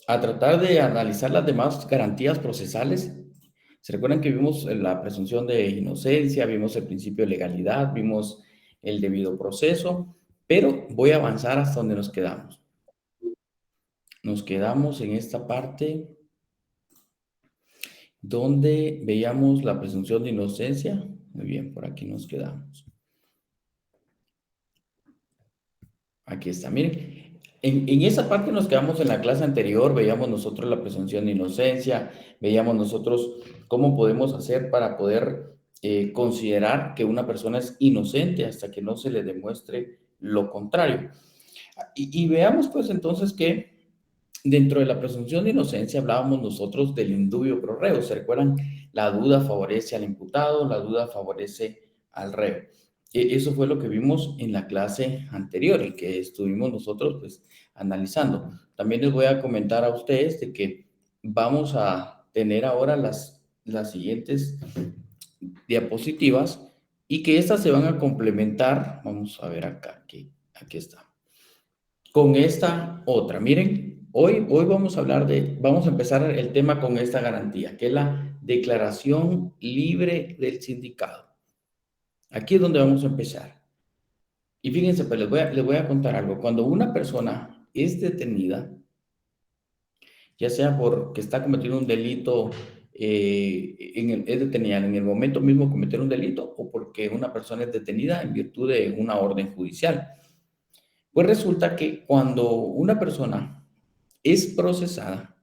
a tratar de analizar las demás garantías procesales. ¿Se recuerdan que vimos la presunción de inocencia, vimos el principio de legalidad, vimos el debido proceso? Pero voy a avanzar hasta donde nos quedamos. Nos quedamos en esta parte donde veíamos la presunción de inocencia. Muy bien, por aquí nos quedamos. Aquí está, miren. En esa parte nos quedamos en la clase anterior, veíamos nosotros la presunción de inocencia, veíamos nosotros cómo podemos hacer para poder considerar que una persona es inocente hasta que no se le demuestre lo contrario. Y veamos pues entonces que dentro de la presunción de inocencia hablábamos nosotros del indubio pro reo. ¿Se recuerdan? La duda favorece al imputado, la duda favorece al reo. Eso fue lo que vimos en la clase anterior y que estuvimos nosotros pues analizando. También les voy a comentar a ustedes de que vamos a tener ahora las siguientes diapositivas y que estas se van a complementar. Vamos a ver acá, aquí está con esta otra. Miren, hoy vamos a hablar vamos a empezar el tema con esta garantía, que es la declaración libre del sindicato. Aquí es donde vamos a empezar. Y fíjense, pues les voy a contar algo. Cuando una persona es detenida, ya sea porque está cometiendo un delito, es detenida en el momento mismo de cometer un delito o porque una persona es detenida en virtud de una orden judicial. Pues resulta que cuando una persona es procesada,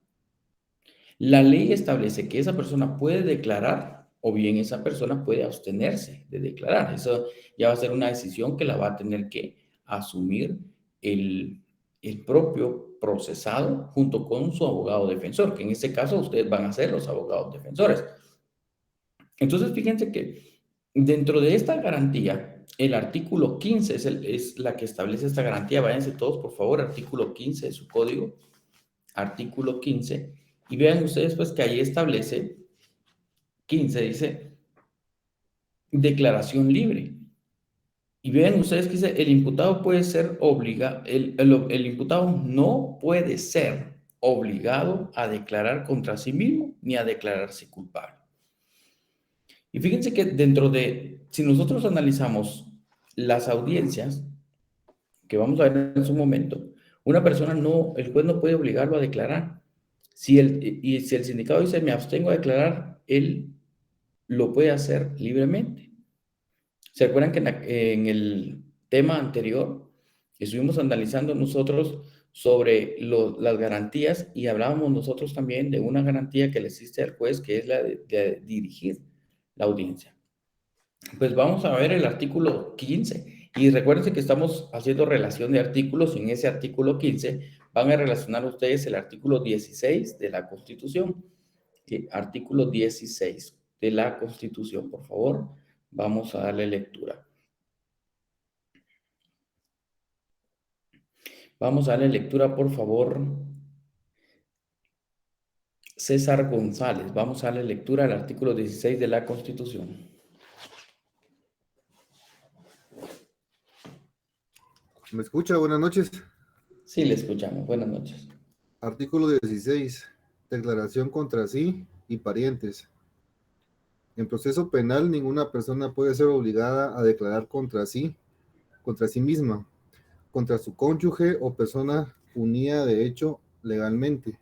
la ley establece que esa persona puede declarar o bien esa persona puede abstenerse de declarar. Eso ya va a ser una decisión que la va a tener que asumir el, el propio procesado junto con su abogado defensor, que en este caso ustedes van a ser los abogados defensores. Entonces, fíjense que dentro de esta garantía, el artículo 15 es la que establece esta garantía. Váyanse todos, por favor, artículo 15 de su código, artículo 15, y vean ustedes pues que ahí establece, 15 dice, declaración libre. Y vean ustedes que dice, el imputado puede ser obligado, el imputado no puede ser obligado a declarar contra sí mismo ni a declararse culpable. Y fíjense que si nosotros analizamos las audiencias, que vamos a ver en su momento, una persona no, el juez no puede obligarlo a declarar. Y si el sindicato dice, me abstengo a declarar, él lo puede hacer libremente. ¿Se acuerdan que en el tema anterior estuvimos analizando nosotros sobre las garantías y hablábamos nosotros también de una garantía que le existe al juez, que es la de dirigir la audiencia? Pues vamos a ver el artículo 15 y recuérdense que estamos haciendo relación de artículos y en ese artículo 15 van a relacionar ustedes el artículo 16 de la Constitución. Artículo 16 de la Constitución, por favor, vamos a darle lectura. Vamos a darle lectura, por favor, César González. Vamos a darle lectura al artículo 16 de la Constitución. ¿Me escucha? Buenas noches. Sí, le escuchamos. Buenas noches. Artículo 16. Declaración contra sí y parientes. En proceso penal, ninguna persona puede ser obligada a declarar contra sí misma, contra su cónyuge o persona unida de hecho legalmente,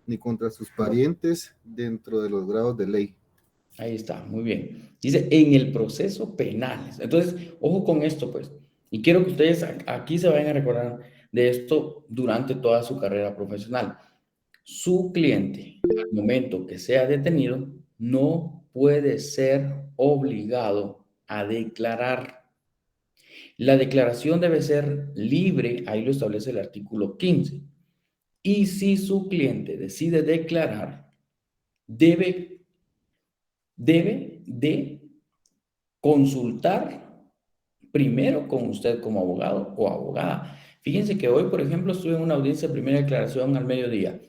ni contra sus parientes dentro de los grados de ley. Ahí está, muy bien. Dice, en el proceso penal. Entonces, ojo con esto, pues. Y quiero que ustedes aquí se vayan a recordar de esto durante toda su carrera profesional. Su cliente, al momento que sea detenido, no puede ser obligado a declarar. La declaración debe ser libre, ahí lo establece el artículo 15. Y si su cliente decide declarar, debe de consultar primero con usted como abogado o abogada. Fíjense que hoy, por ejemplo, estuve en una audiencia de primera declaración al mediodía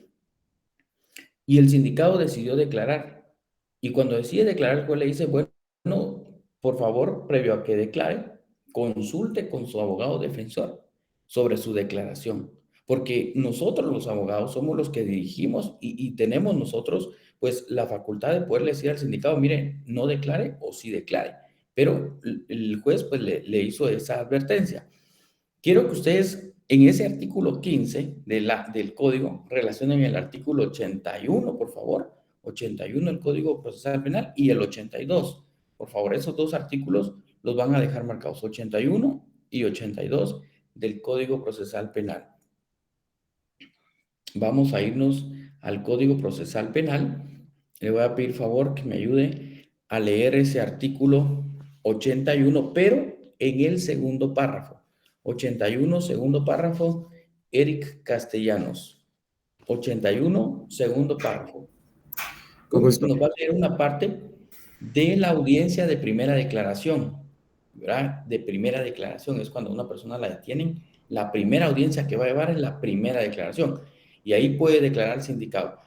y el sindicato decidió declarar. Y cuando decide declarar, el juez le dice, bueno, por favor, previo a que declare, consulte con su abogado defensor sobre su declaración. porque nosotros los abogados somos los que dirigimos y tenemos nosotros pues la facultad de poderle decir al sindicado, mire, no declare o sí declare, pero el juez pues le hizo esa advertencia. Quiero que ustedes en ese artículo 15 del código relacionen el artículo 81, por favor, 81 del Código Procesal Penal y el 82. Por favor, esos dos artículos los van a dejar marcados, 81 y 82 del Código Procesal Penal. Vamos a irnos al Código Procesal Penal. Le voy a pedir favor que me ayude a leer ese artículo 81, pero en el segundo párrafo. 81, segundo párrafo, Eric Castellanos. 81, segundo párrafo. Con gusto. Nos va a leer una parte de la audiencia de primera declaración, ¿verdad? De primera declaración, es cuando una persona la detienen, la primera audiencia que va a llevar es la primera declaración, y ahí puede declarar el sindicado.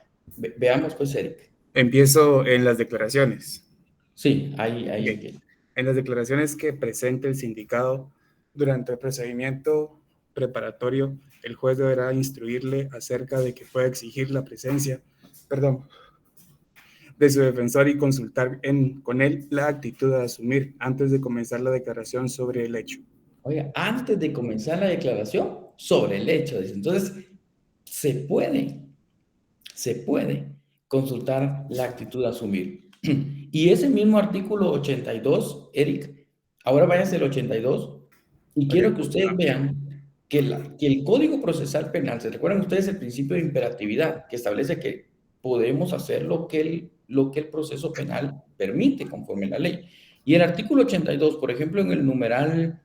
Veamos pues, Eric. Empiezo en las declaraciones. Sí, ahí Ok. empieza. En las declaraciones que presente el sindicado durante el procedimiento preparatorio, el juez deberá instruirle acerca de que pueda exigir la presencia, de su defensor y consultar con él la actitud a asumir antes de comenzar la declaración sobre el hecho. Oiga, antes de comenzar la declaración sobre el hecho, dice, entonces, se puede consultar la actitud a asumir. Y ese mismo artículo 82, Eric, ahora váyase al 82 y quiero que ustedes vean que el Código Procesal Penal, ¿se recuerdan ustedes el principio de imperatividad que establece que podemos hacer lo que el proceso penal permite conforme a la ley? Y el artículo 82, por ejemplo, en el numeral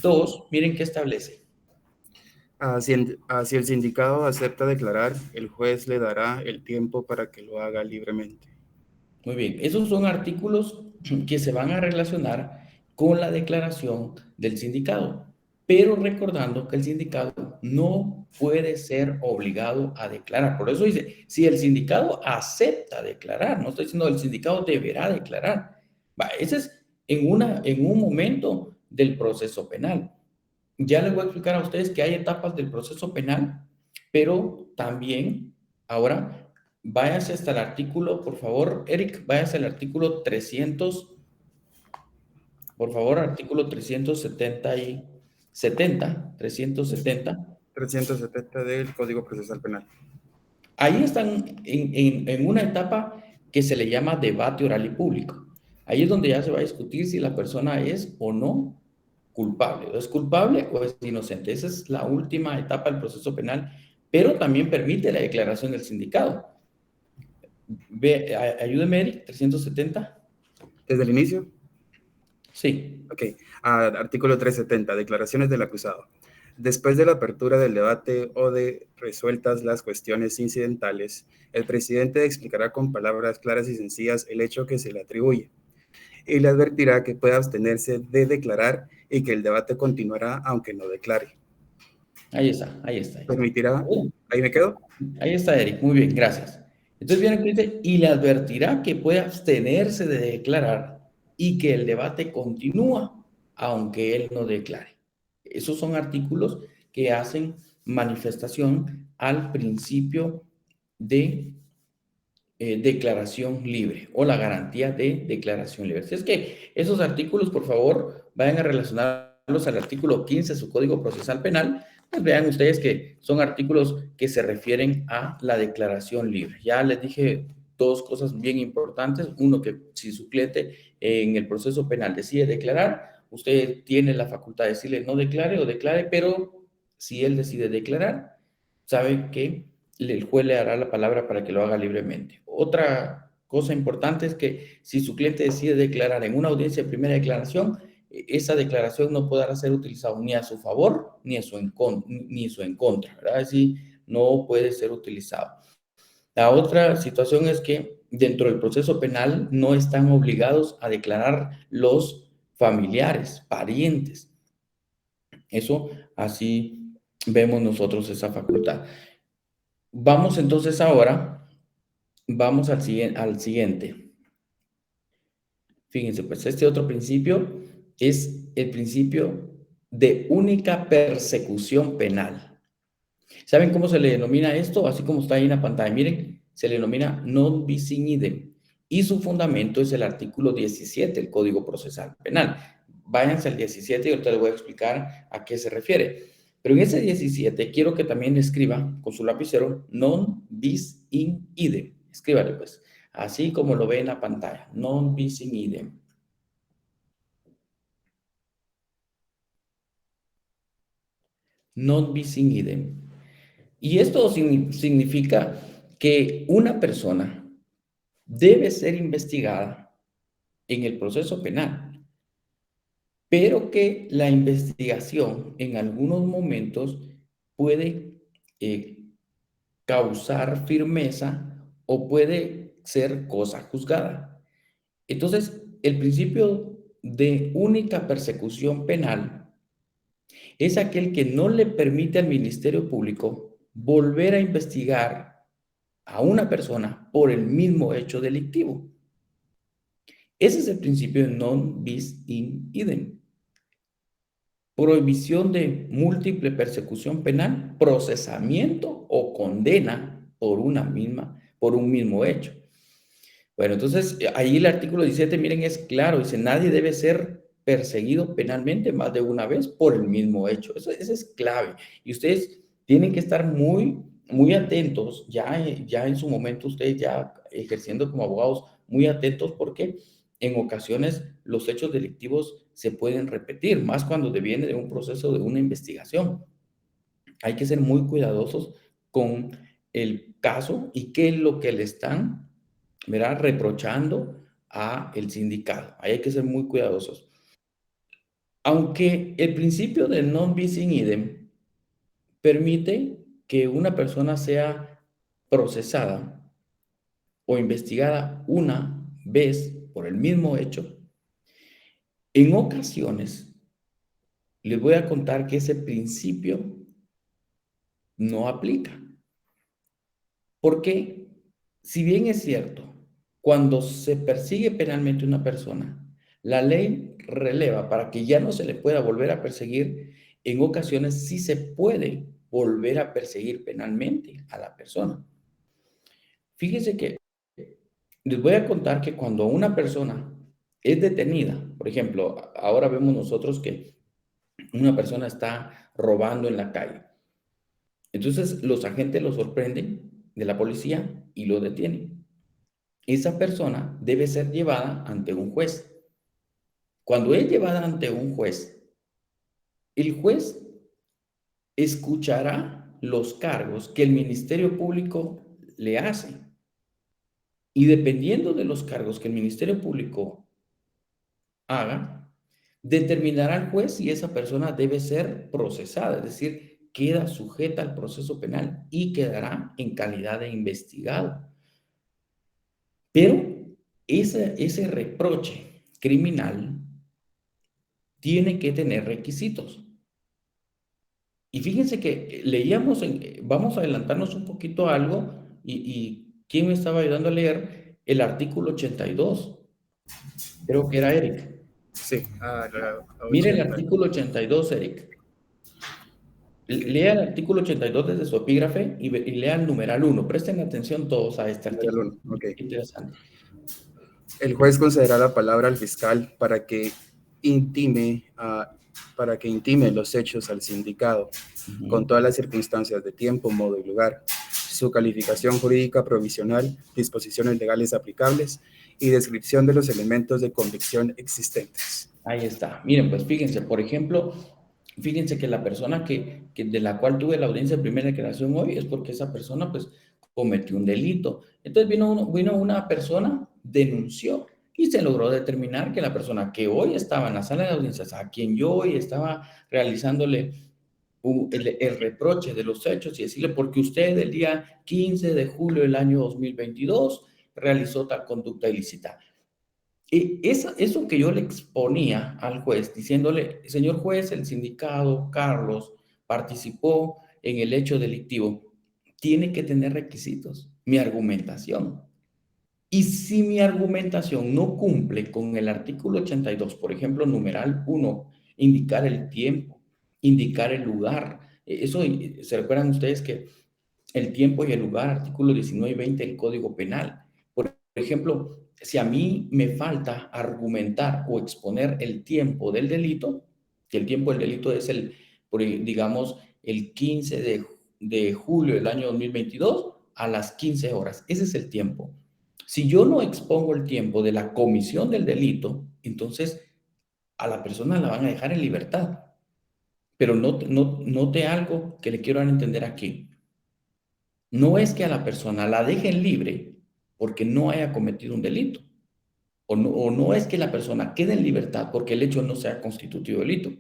2, miren qué establece. Si el sindicado acepta declarar, el juez le dará el tiempo para que lo haga libremente. Muy bien, esos son artículos que se van a relacionar con la declaración del sindicado, pero recordando que el sindicado no puede ser obligado a declarar. Por eso dice, si el sindicado acepta declarar, no estoy diciendo el sindicado deberá declarar. Va, ese es en un momento del proceso penal. Ya les voy a explicar a ustedes que hay etapas del proceso penal, pero también ahora váyase hasta el artículo, por favor, Eric, váyase al artículo 300, por favor, artículo 370. 370 del Código Procesal Penal. Ahí están en una etapa que se le llama debate oral y público. Ahí es donde ya se va a discutir si la persona es o no culpable, o es culpable o es inocente. Esa es la última etapa del proceso penal, pero también permite la declaración del sindicado. Ayúdeme, Eric, 370. ¿Desde el inicio? Sí. Ok. Artículo 370, declaraciones del acusado. Después de la apertura del debate o de resueltas las cuestiones incidentales, el presidente explicará con palabras claras y sencillas el hecho que se le atribuye y le advertirá que puede abstenerse de declarar y que el debate continuará aunque no declare. Ahí está, ahí está. ¿Permitirá? ¿Ahí me quedo? Ahí está, Eric. Muy bien, gracias. Entonces viene que dice, y le advertirá que puede abstenerse de declarar y que el debate continúa aunque él no declare. Esos son artículos que hacen manifestación al principio de declaración libre o la garantía de declaración libre. Así es que esos artículos, por favor, vayan a relacionarlos al artículo 15 de su Código Procesal Penal. Pues vean ustedes que son artículos que se refieren a la declaración libre. Ya les dije dos cosas bien importantes. Uno, que si su cliente en el proceso penal decide declarar, usted tiene la facultad de decirle no declare o declare, pero si él decide declarar, sabe que el juez le dará la palabra para que lo haga libremente. Otra cosa importante es que si su cliente decide declarar en una audiencia de primera declaración, esa declaración no podrá ser utilizada ni a su favor ni en contra, ¿verdad? Así no puede ser utilizado. La otra situación es que dentro del proceso penal no están obligados a declarar los familiares, parientes. Eso así vemos nosotros esa facultad. Vamos entonces ahora, vamos al siguiente. Fíjense, pues este otro principio es el principio de única persecución penal. ¿Saben cómo se le denomina esto? Así como está ahí en la pantalla, miren, se le denomina non bis in idem y su fundamento es el artículo 17 del Código Procesal Penal. Váyanse al 17 y ahorita les voy a explicar a qué se refiere. Pero en ese 17 quiero que también escriba con su lapicero non bis in idem. Escríbale pues, así como lo ve en la pantalla, non bis in idem. Non bis in idem. Y esto significa que una persona debe ser investigada en el proceso penal, pero que la investigación en algunos momentos puede eh, causar firmeza o puede ser cosa juzgada. Entonces, el principio de única persecución penal es aquel que no le permite al Ministerio Público volver a investigar a una persona por el mismo hecho delictivo. Ese es el principio de non bis in idem. Prohibición de múltiple persecución penal, procesamiento o condena por un mismo hecho. Bueno, entonces ahí el artículo 17, miren, es claro, dice, nadie debe ser perseguido penalmente más de una vez por el mismo hecho. Eso es clave. Y ustedes tienen que estar muy atentos, ya en su momento ustedes ya ejerciendo como abogados, muy atentos porque en ocasiones los hechos delictivos se pueden repetir, más cuando deviene de un proceso de una investigación. Hay que ser muy cuidadosos con el caso y qué es lo que le están, ¿verdad?, reprochando a el sindicato. Ahí hay que ser muy cuidadosos. Aunque el principio de non bis in idem permite que una persona sea procesada o investigada una vez por el mismo hecho, en ocasiones les voy a contar que ese principio no aplica. Porque, si bien es cierto, cuando se persigue penalmente a una persona, la ley releva para que ya no se le pueda volver a perseguir, en ocasiones sí se puede volver a perseguir penalmente a la persona. Fíjese que les voy a contar que cuando una persona es detenida, por ejemplo, ahora vemos nosotros que una persona está robando en la calle. Entonces los agentes lo sorprenden de la policía y lo detienen. Esa persona debe ser llevada ante un juez. Cuando es llevada ante un juez, el juez escuchará los cargos que el Ministerio Público le hace. Y dependiendo de los cargos que el Ministerio Público haga, determinará el juez si esa persona debe ser procesada, es decir, queda sujeta al proceso penal y quedará en calidad de investigado. Pero ese reproche criminal tiene que tener requisitos. Y fíjense que leíamos, vamos a adelantarnos un poquito a algo, y ¿quién me estaba ayudando a leer? El artículo 82. Creo que era Eric. Sí, Mire el 80. artículo 82, Eric. Lea el artículo 82 desde su epígrafe y lea el numeral 1. Presten atención todos a este Numeral artículo. 1, ok. Interesante. El juez concederá la palabra al fiscal intime, para que intime los hechos al sindicado, con todas las circunstancias de tiempo, modo y lugar, su calificación jurídica provisional, disposiciones legales aplicables y descripción de los elementos de convicción existentes. Ahí está. Miren, pues fíjense, por ejemplo, fíjense que la persona de la cual tuve la audiencia de primera declaración hoy es porque esa persona pues cometió un delito. Entonces vino una persona, denunció y se logró determinar que la persona que hoy estaba en la sala de audiencias, a quien yo hoy estaba realizándole el reproche de los hechos y decirle, porque usted el día 15 de julio del año 2022 realizó tal conducta ilícita. Eso que yo le exponía al juez, diciéndole, señor juez, el sindicado Carlos participó en el hecho delictivo, tiene que tener requisitos, mi argumentación. Y si mi argumentación no cumple con el artículo 82, por ejemplo, numeral 1, indicar el tiempo, indicar el lugar, Eso, ¿se recuerdan ustedes que el tiempo y el lugar, artículo 19 y 20 del Código Penal? Por ejemplo, si a mí me falta argumentar o exponer el tiempo del delito, que el tiempo del delito es digamos, el 15 de julio del año 2022 a las 15 horas. Ese es el tiempo. Si yo no expongo el tiempo de la comisión del delito, entonces a la persona la van a dejar en libertad. Pero note algo que le quiero dar a entender aquí. No es que a la persona la dejen libre porque no haya cometido un delito. O no es que la persona quede en libertad porque el hecho no sea constitutivo de delito.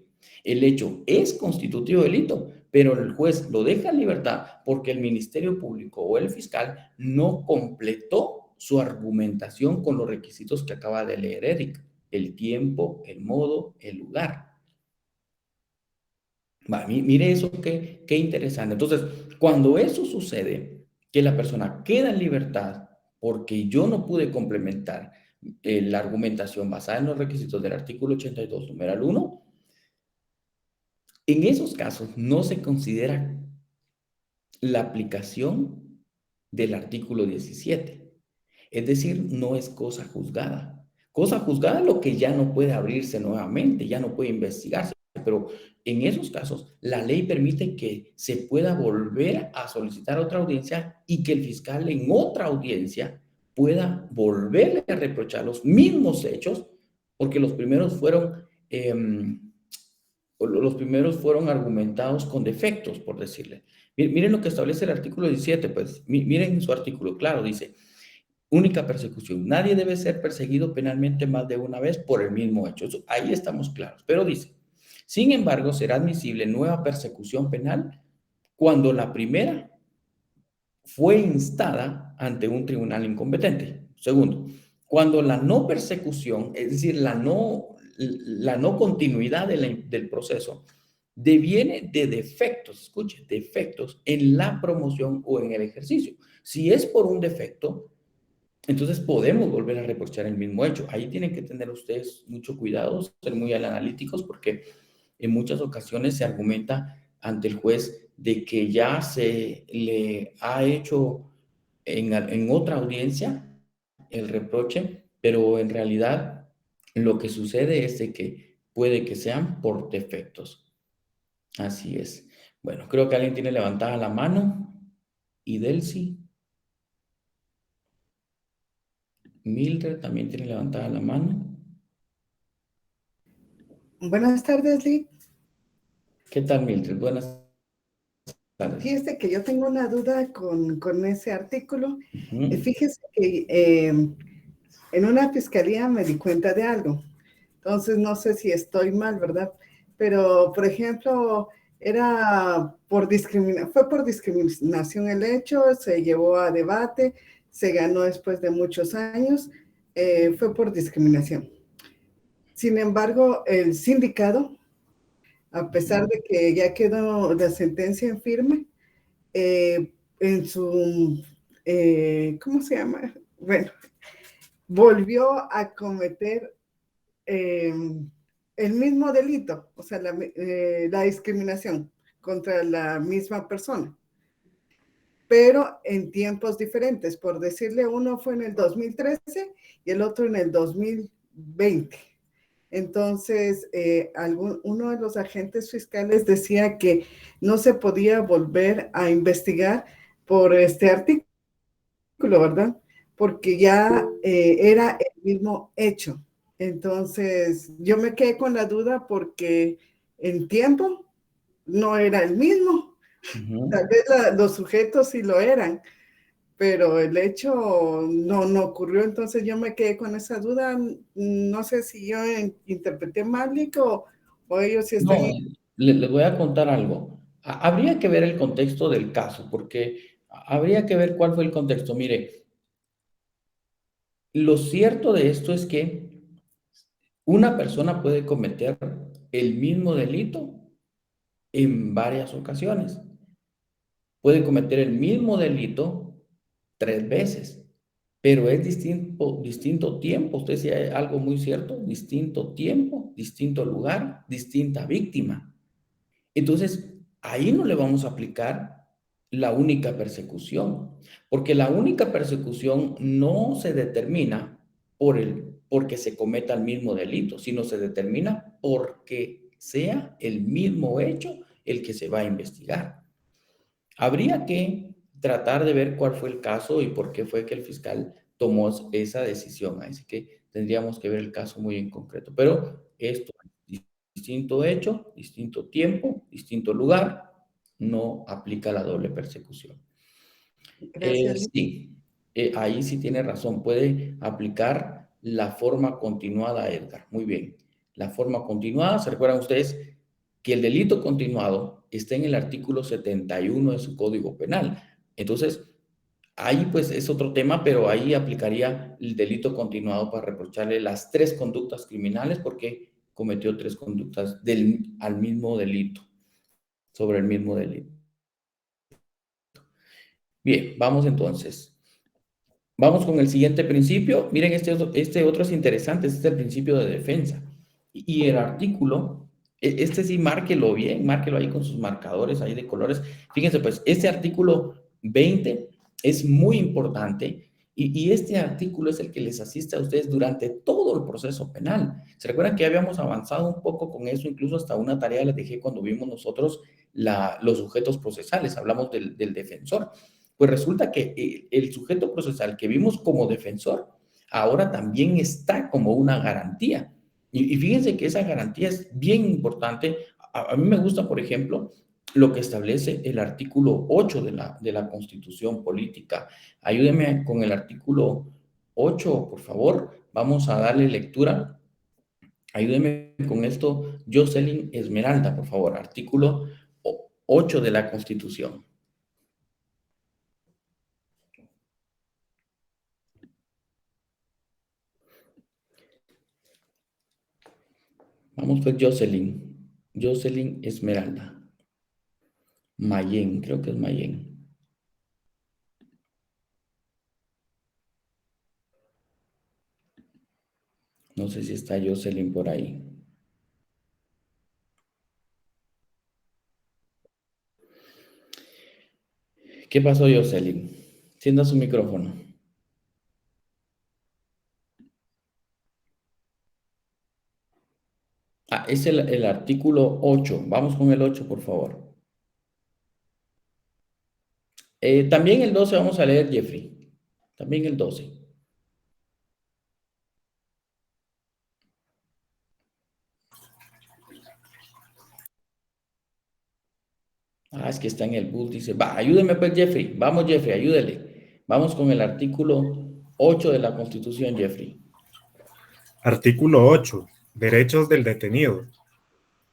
El hecho es constitutivo de delito, pero el juez lo deja en libertad porque el Ministerio Público o el fiscal no completó su argumentación con los requisitos que acaba de leer Erika: el tiempo, el modo, el lugar. Mire eso, qué interesante. Entonces, cuando eso sucede, que la persona queda en libertad porque yo no pude complementar la argumentación basada en los requisitos del artículo 82, numeral 1, en esos casos no se considera la aplicación del artículo 17. Es decir, no es cosa juzgada. Cosa juzgada es lo que ya no puede abrirse nuevamente, ya no puede investigarse, pero en esos casos la ley permite que se pueda volver a solicitar otra audiencia y que el fiscal en otra audiencia pueda volverle a reprochar los mismos hechos, porque los primeros fueron argumentados con defectos, por decirle. Miren lo que establece el artículo 17, pues miren su artículo, claro, dice: única persecución. Nadie debe ser perseguido penalmente más de una vez por el mismo hecho. Ahí estamos claros. Pero dice: sin embargo, será admisible nueva persecución penal cuando la primera fue instada ante un tribunal incompetente. Segundo, cuando la no persecución, es decir, la no continuidad del proceso, deviene de defectos, escuche, defectos en la promoción o en el ejercicio. Si es por un defecto, entonces podemos volver a reprochar el mismo hecho. Ahí tienen que tener ustedes mucho cuidado, ser muy analíticos, porque en muchas ocasiones se argumenta ante el juez de que ya se le ha hecho en otra audiencia el reproche, pero en realidad lo que sucede es de que puede que sean por defectos. Así es. Bueno, creo que alguien tiene levantada la mano. Y Delcy, Mildred también tiene levantada la mano. Buenas tardes, Lee. ¿Qué tal, Mildred? Buenas tardes. Fíjese que yo tengo una duda con ese artículo. Fíjese que en una fiscalía me di cuenta de algo. Entonces, no sé si estoy mal, ¿verdad? Pero, por ejemplo, fue por discriminación el hecho, se llevó a debate, se ganó después de muchos años, fue por discriminación. Sin embargo, el sindicato, a pesar de que ya quedó la sentencia en firme, en su, ¿cómo se llama? Bueno, volvió a cometer el mismo delito, o sea, la discriminación contra la misma persona, pero en tiempos diferentes. Por decirle, uno fue en el 2013 y el otro en el 2020. Entonces, uno de los agentes fiscales decía que no se podía volver a investigar por este artículo, ¿verdad? Porque ya era el mismo hecho. Entonces, yo me quedé con la duda porque en tiempo no era el mismo. Tal vez los sujetos sí lo eran, pero el hecho no ocurrió. Entonces yo me quedé con esa duda. No sé si yo interpreté mal, Nico, o ellos sí están... No, les voy a contar algo. Habría que ver el contexto del caso, porque habría que ver cuál fue el contexto. Mire, lo cierto de esto es que una persona puede cometer el mismo delito en varias ocasiones. Puede cometer el mismo delito 3 veces, pero es distinto tiempo. Usted decía algo muy cierto: distinto tiempo, distinto lugar, distinta víctima. Entonces, ahí no le vamos a aplicar la única persecución, porque la única persecución no se determina porque se cometa el mismo delito, sino se determina porque sea el mismo hecho el que se va a investigar. Habría que tratar de ver cuál fue el caso y por qué fue que el fiscal tomó esa decisión. Así que tendríamos que ver el caso muy en concreto. Pero esto es distinto hecho, distinto tiempo, distinto lugar, no aplica la doble persecución. Gracias, Luis. Sí, ahí sí tiene razón. Puede aplicar la forma continuada, Edgar. Muy bien. La forma continuada, ¿se recuerdan ustedes que el delito continuado está en el artículo 71 de su Código Penal? Entonces, ahí pues es otro tema, pero ahí aplicaría el delito continuado para reprocharle las tres conductas criminales porque cometió tres conductas al mismo delito, sobre el mismo delito. Bien, vamos entonces. Vamos con el siguiente principio. Miren, este otro es interesante, este es el principio de defensa. Y el artículo, este sí, márquelo bien, márquelo ahí con sus marcadores ahí de colores. Fíjense, pues, este artículo 20 es muy importante y este artículo es el que les asiste a ustedes durante todo el proceso penal. ¿Se recuerdan que habíamos avanzado un poco con eso? Incluso hasta una tarea les dejé cuando vimos nosotros los sujetos procesales, hablamos del defensor. Pues resulta que el sujeto procesal que vimos como defensor ahora también está como una garantía. Y fíjense que esa garantía es bien importante. A mí me gusta, por ejemplo, lo que establece el artículo 8 de la Constitución Política. Ayúdenme con el artículo 8, por favor. Vamos a darle lectura. Ayúdenme con esto, Jocelyn Esmeralda, por favor. Artículo 8 de la Constitución. Vamos pues, Jocelyn. Jocelyn Esmeralda. Mayen, creo que es Mayen. No sé si está Jocelyn por ahí. ¿Qué pasó, Jocelyn? Encienda su micrófono. Ah, es el artículo 8. Vamos con el 8, por favor. También el 12 vamos a leer, Jeffrey. También el 12. Ah, es que está en el bus, dice. Va, ayúdeme pues, Jeffrey. Vamos, Jeffrey, ayúdele. Vamos con el artículo 8 de la Constitución, Jeffrey. Artículo 8. Derechos del detenido.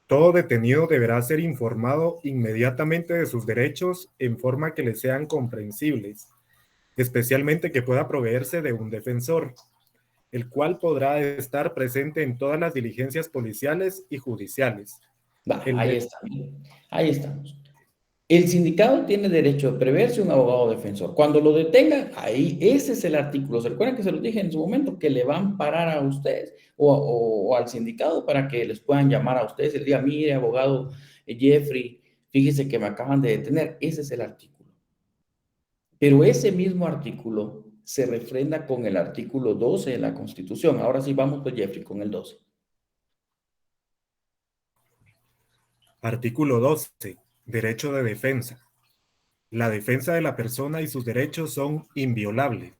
Todo detenido deberá ser informado inmediatamente de sus derechos en forma que le sean comprensibles, especialmente que pueda proveerse de un defensor, el cual podrá estar presente en todas las diligencias policiales y judiciales. Va, ahí está. Ahí estamos. El sindicado tiene derecho de preverse un abogado defensor. Cuando lo detengan, ahí, ese es el artículo. ¿Se recuerdan que se los dije en su momento? Que le van a parar a ustedes o al sindicado para que les puedan llamar a ustedes el día, mire, abogado Jeffrey, fíjese que me acaban de detener. Ese es el artículo. Pero ese mismo artículo se refrenda con el artículo 12 de la Constitución. Ahora sí, vamos pues, Jeffrey, con el 12. Artículo 12. Derecho de defensa. La defensa de la persona y sus derechos son inviolables.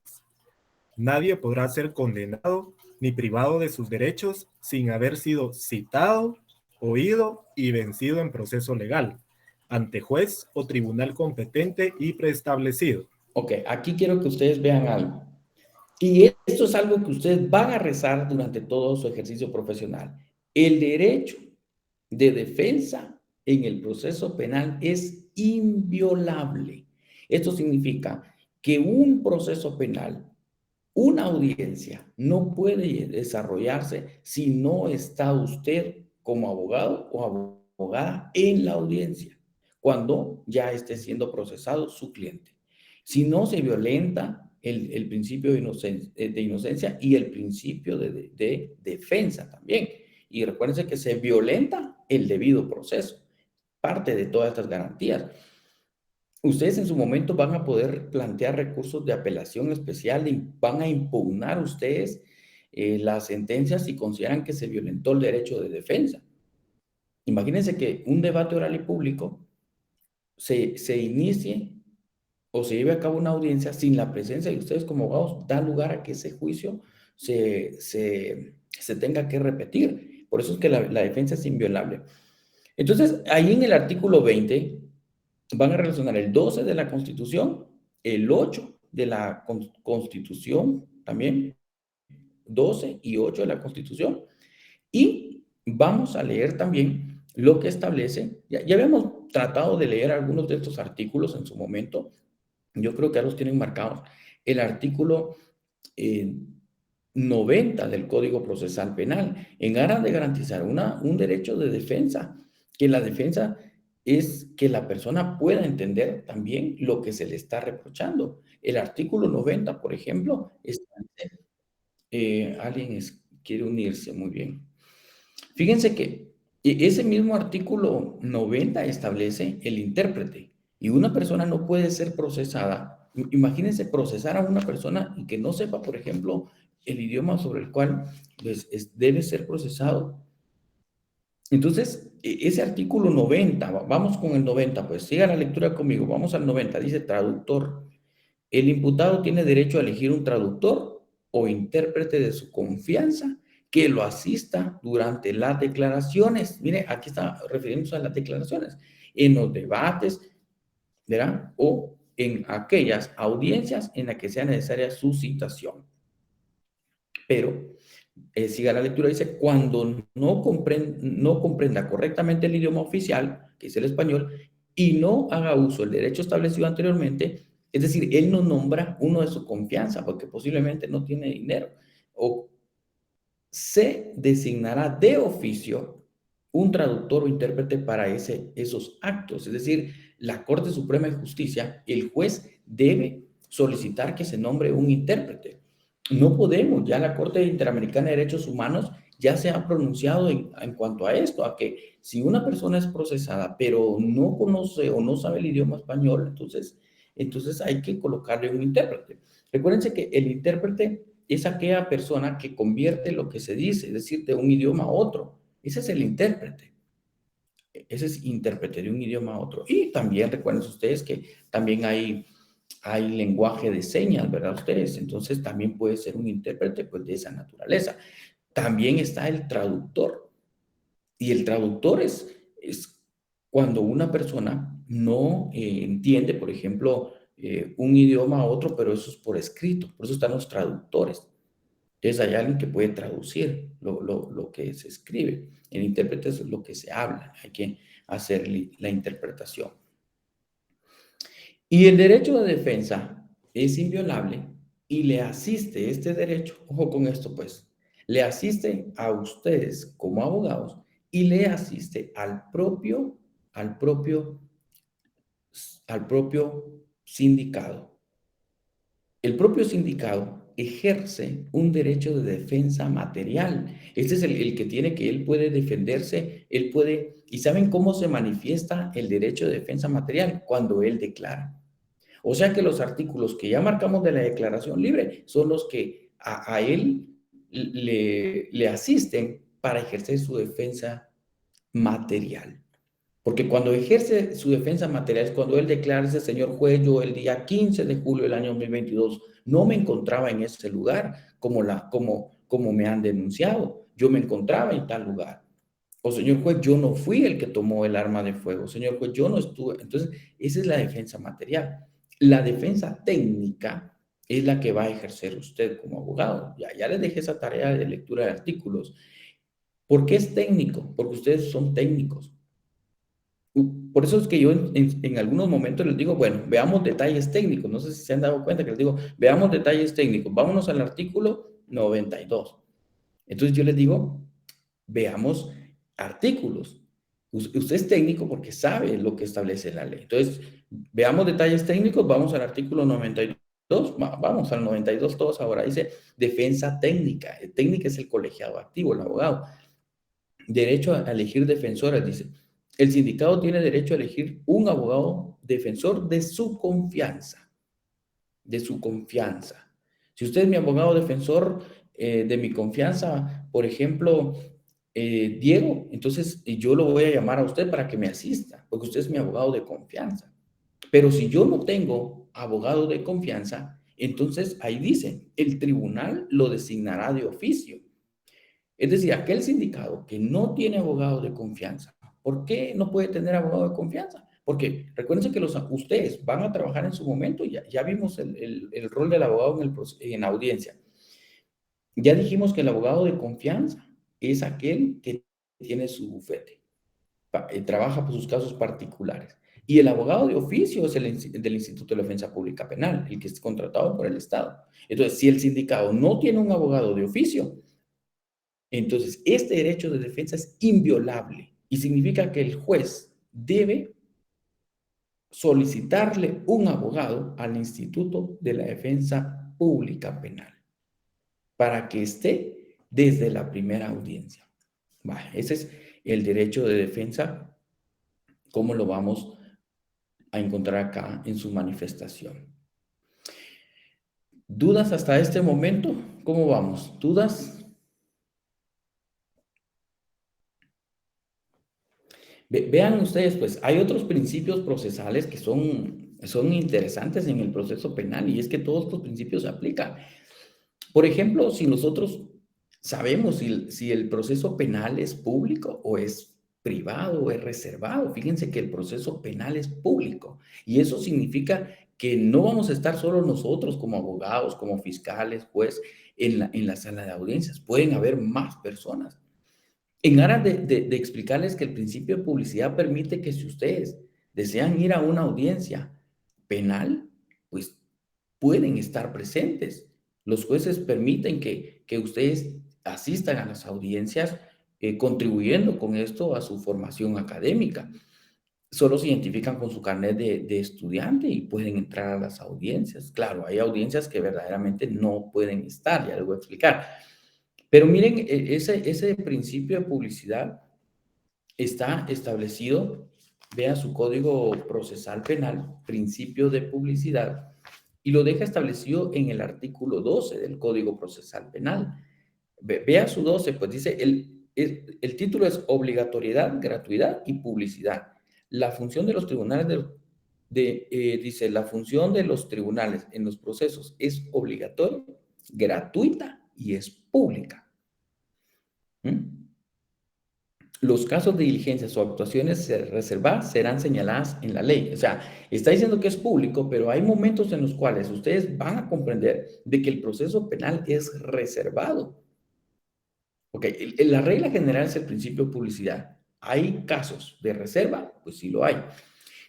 Nadie podrá ser condenado ni privado de sus derechos sin haber sido citado, oído y vencido en proceso legal, ante juez o tribunal competente y preestablecido. Ok, aquí quiero que ustedes vean algo. Y esto es algo que ustedes van a rezar durante todo su ejercicio profesional. El derecho de defensa en el proceso penal es inviolable. Esto significa que un proceso penal, una audiencia, no puede desarrollarse si no está usted como abogado o abogada en la audiencia, cuando ya esté siendo procesado su cliente. Si no se violenta el principio de inocencia y el principio de defensa también. Y recuérdense que se violenta el debido proceso. parte de todas estas garantías. Ustedes en su momento van a poder plantear recursos de apelación especial, van a impugnar ustedes las sentencias si consideran que se violentó el derecho de defensa. Imagínense que un debate oral y público se inicie o se lleve a cabo una audiencia sin la presencia de ustedes como abogados, da lugar a que ese juicio se tenga que repetir. Por eso es que la defensa es inviolable. Entonces, ahí en el artículo 20 van a relacionar el 12 de la Constitución, el 8 de la Constitución también, 12 y 8 de la Constitución, y vamos a leer también lo que establece, ya habíamos tratado de leer algunos de estos artículos en su momento, yo creo que ya los tienen marcados, el artículo 90 del Código Procesal Penal, en aras de garantizar un derecho de defensa, que la defensa es que la persona pueda entender también lo que se le está reprochando. El artículo 90, por ejemplo, establece, alguien quiere unirse, muy bien. Fíjense que ese mismo artículo 90 establece el intérprete y una persona no puede ser procesada. Imagínense procesar a una persona y que no sepa, por ejemplo, el idioma sobre el cual debe ser procesado. Entonces, ese artículo 90, vamos con el 90, pues siga la lectura conmigo, vamos al 90, dice traductor. El imputado tiene derecho a elegir un traductor o intérprete de su confianza que lo asista durante las declaraciones. Mire, aquí está refiriéndose a las declaraciones, en los debates, ¿verdad? O en aquellas audiencias en las que sea necesaria su citación. Pero, siga la lectura, dice, cuando no comprenda correctamente el idioma oficial, que es el español, y no haga uso del derecho establecido anteriormente, es decir, él no nombra uno de su confianza porque posiblemente no tiene dinero, o se designará de oficio un traductor o intérprete para esos actos. Es decir, la Corte Suprema de Justicia, el juez debe solicitar que se nombre un intérprete. No podemos, ya la Corte Interamericana de Derechos Humanos ya se ha pronunciado en cuanto a esto, a que si una persona es procesada, pero no conoce o no sabe el idioma español, entonces hay que colocarle un intérprete. Recuérdense que el intérprete es aquella persona que convierte lo que se dice, es decir, de un idioma a otro. Ese es el intérprete. Ese es intérprete de un idioma a otro. Y también recuerden ustedes que también hay lenguaje de señas, ¿verdad? Ustedes, entonces también puede ser un intérprete pues, de esa naturaleza. También está el traductor. Y el traductor es cuando una persona no entiende, por ejemplo, un idioma a otro, pero eso es por escrito. Por eso están los traductores. Entonces hay alguien que puede traducir lo que se escribe. El intérprete es lo que se habla. Hay que hacer la interpretación. Y el derecho de defensa es inviolable y le asiste este derecho, ojo con esto pues, le asiste a ustedes como abogados y le asiste al propio sindicado. El propio sindicado ejerce un derecho de defensa material. Este es el que tiene que él puede defenderse, él puede, ¿y saben cómo se manifiesta el derecho de defensa material? Cuando él declara. O sea que los artículos que ya marcamos de la declaración libre son los que a él le asisten para ejercer su defensa material. Porque cuando ejerce su defensa material es cuando él declara, ese señor juez, yo el día 15 de julio del año 2022 no me encontraba en ese lugar como me han denunciado. Yo me encontraba en tal lugar. O señor juez, yo no fui el que tomó el arma de fuego. Señor juez, yo no estuve. Entonces, esa es la defensa material. La defensa técnica es la que va a ejercer usted como abogado. Ya les dejé esa tarea de lectura de artículos. ¿Por qué es técnico? Porque ustedes son técnicos. Por eso es que yo en algunos momentos les digo, bueno, veamos detalles técnicos. No sé si se han dado cuenta que les digo, veamos detalles técnicos. Vámonos al artículo 92. Entonces yo les digo, veamos artículos. Usted es técnico porque sabe lo que establece la ley. Entonces, veamos detalles técnicos. Vamos al artículo 92. Vamos al 92 todos ahora. Dice defensa técnica. Técnica es el colegiado activo, el abogado. Derecho a elegir defensores, dice. El sindicado tiene derecho a elegir un abogado defensor de su confianza. De su confianza. Si usted es mi abogado defensor de mi confianza, por ejemplo, Diego, entonces yo lo voy a llamar a usted para que me asista, porque usted es mi abogado de confianza. Pero si yo no tengo abogado de confianza, entonces ahí dice, el tribunal lo designará de oficio. Es decir, aquel sindicado que no tiene abogado de confianza, ¿por qué no puede tener abogado de confianza? Porque recuérdense que ustedes van a trabajar en su momento, ya vimos el rol del abogado en la audiencia. Ya dijimos que el abogado de confianza es aquel que tiene su bufete, trabaja por sus casos particulares. Y el abogado de oficio es del Instituto de Defensa Pública Penal, el que es contratado por el Estado. Entonces, si el sindicado no tiene un abogado de oficio, entonces este derecho de defensa es inviolable y significa que el juez debe solicitarle un abogado al Instituto de la Defensa Pública Penal para que esté desde la primera audiencia. Vale, ese es el derecho de defensa, como lo vamos a encontrar acá en su manifestación. ¿Dudas hasta este momento? ¿Cómo vamos? ¿Dudas? Vean ustedes, pues hay otros principios procesales que son interesantes en el proceso penal y es que todos estos principios se aplican. Por ejemplo, si nosotros sabemos si el proceso penal es público o es privado o es reservado, fíjense que el proceso penal es público y eso significa que no vamos a estar solo nosotros como abogados, como fiscales, juez, en la sala de audiencias. Pueden haber más personas. En aras de explicarles que el principio de publicidad permite que si ustedes desean ir a una audiencia penal, pues pueden estar presentes. Los jueces permiten que ustedes asistan a las audiencias, contribuyendo con esto a su formación académica. Solo se identifican con su carnet de estudiante y pueden entrar a las audiencias. Claro, hay audiencias que verdaderamente no pueden estar, ya les voy a explicar. Pero miren, ese principio de publicidad está establecido, vea su código procesal penal, principio de publicidad, y lo deja establecido en el artículo 12 del Código Procesal Penal. Vea su 12, pues dice, el título es obligatoriedad, gratuidad y publicidad. La función de los tribunales dice, la función de los tribunales en los procesos es obligatoria, gratuita y es pública. ¿Mm? Los casos de diligencias o actuaciones reservadas serán señaladas en la ley. O sea, está diciendo que es público, pero hay momentos en los cuales ustedes van a comprender de que el proceso penal es reservado. Ok, la regla general es el principio de publicidad. ¿Hay casos de reserva? Pues sí lo hay.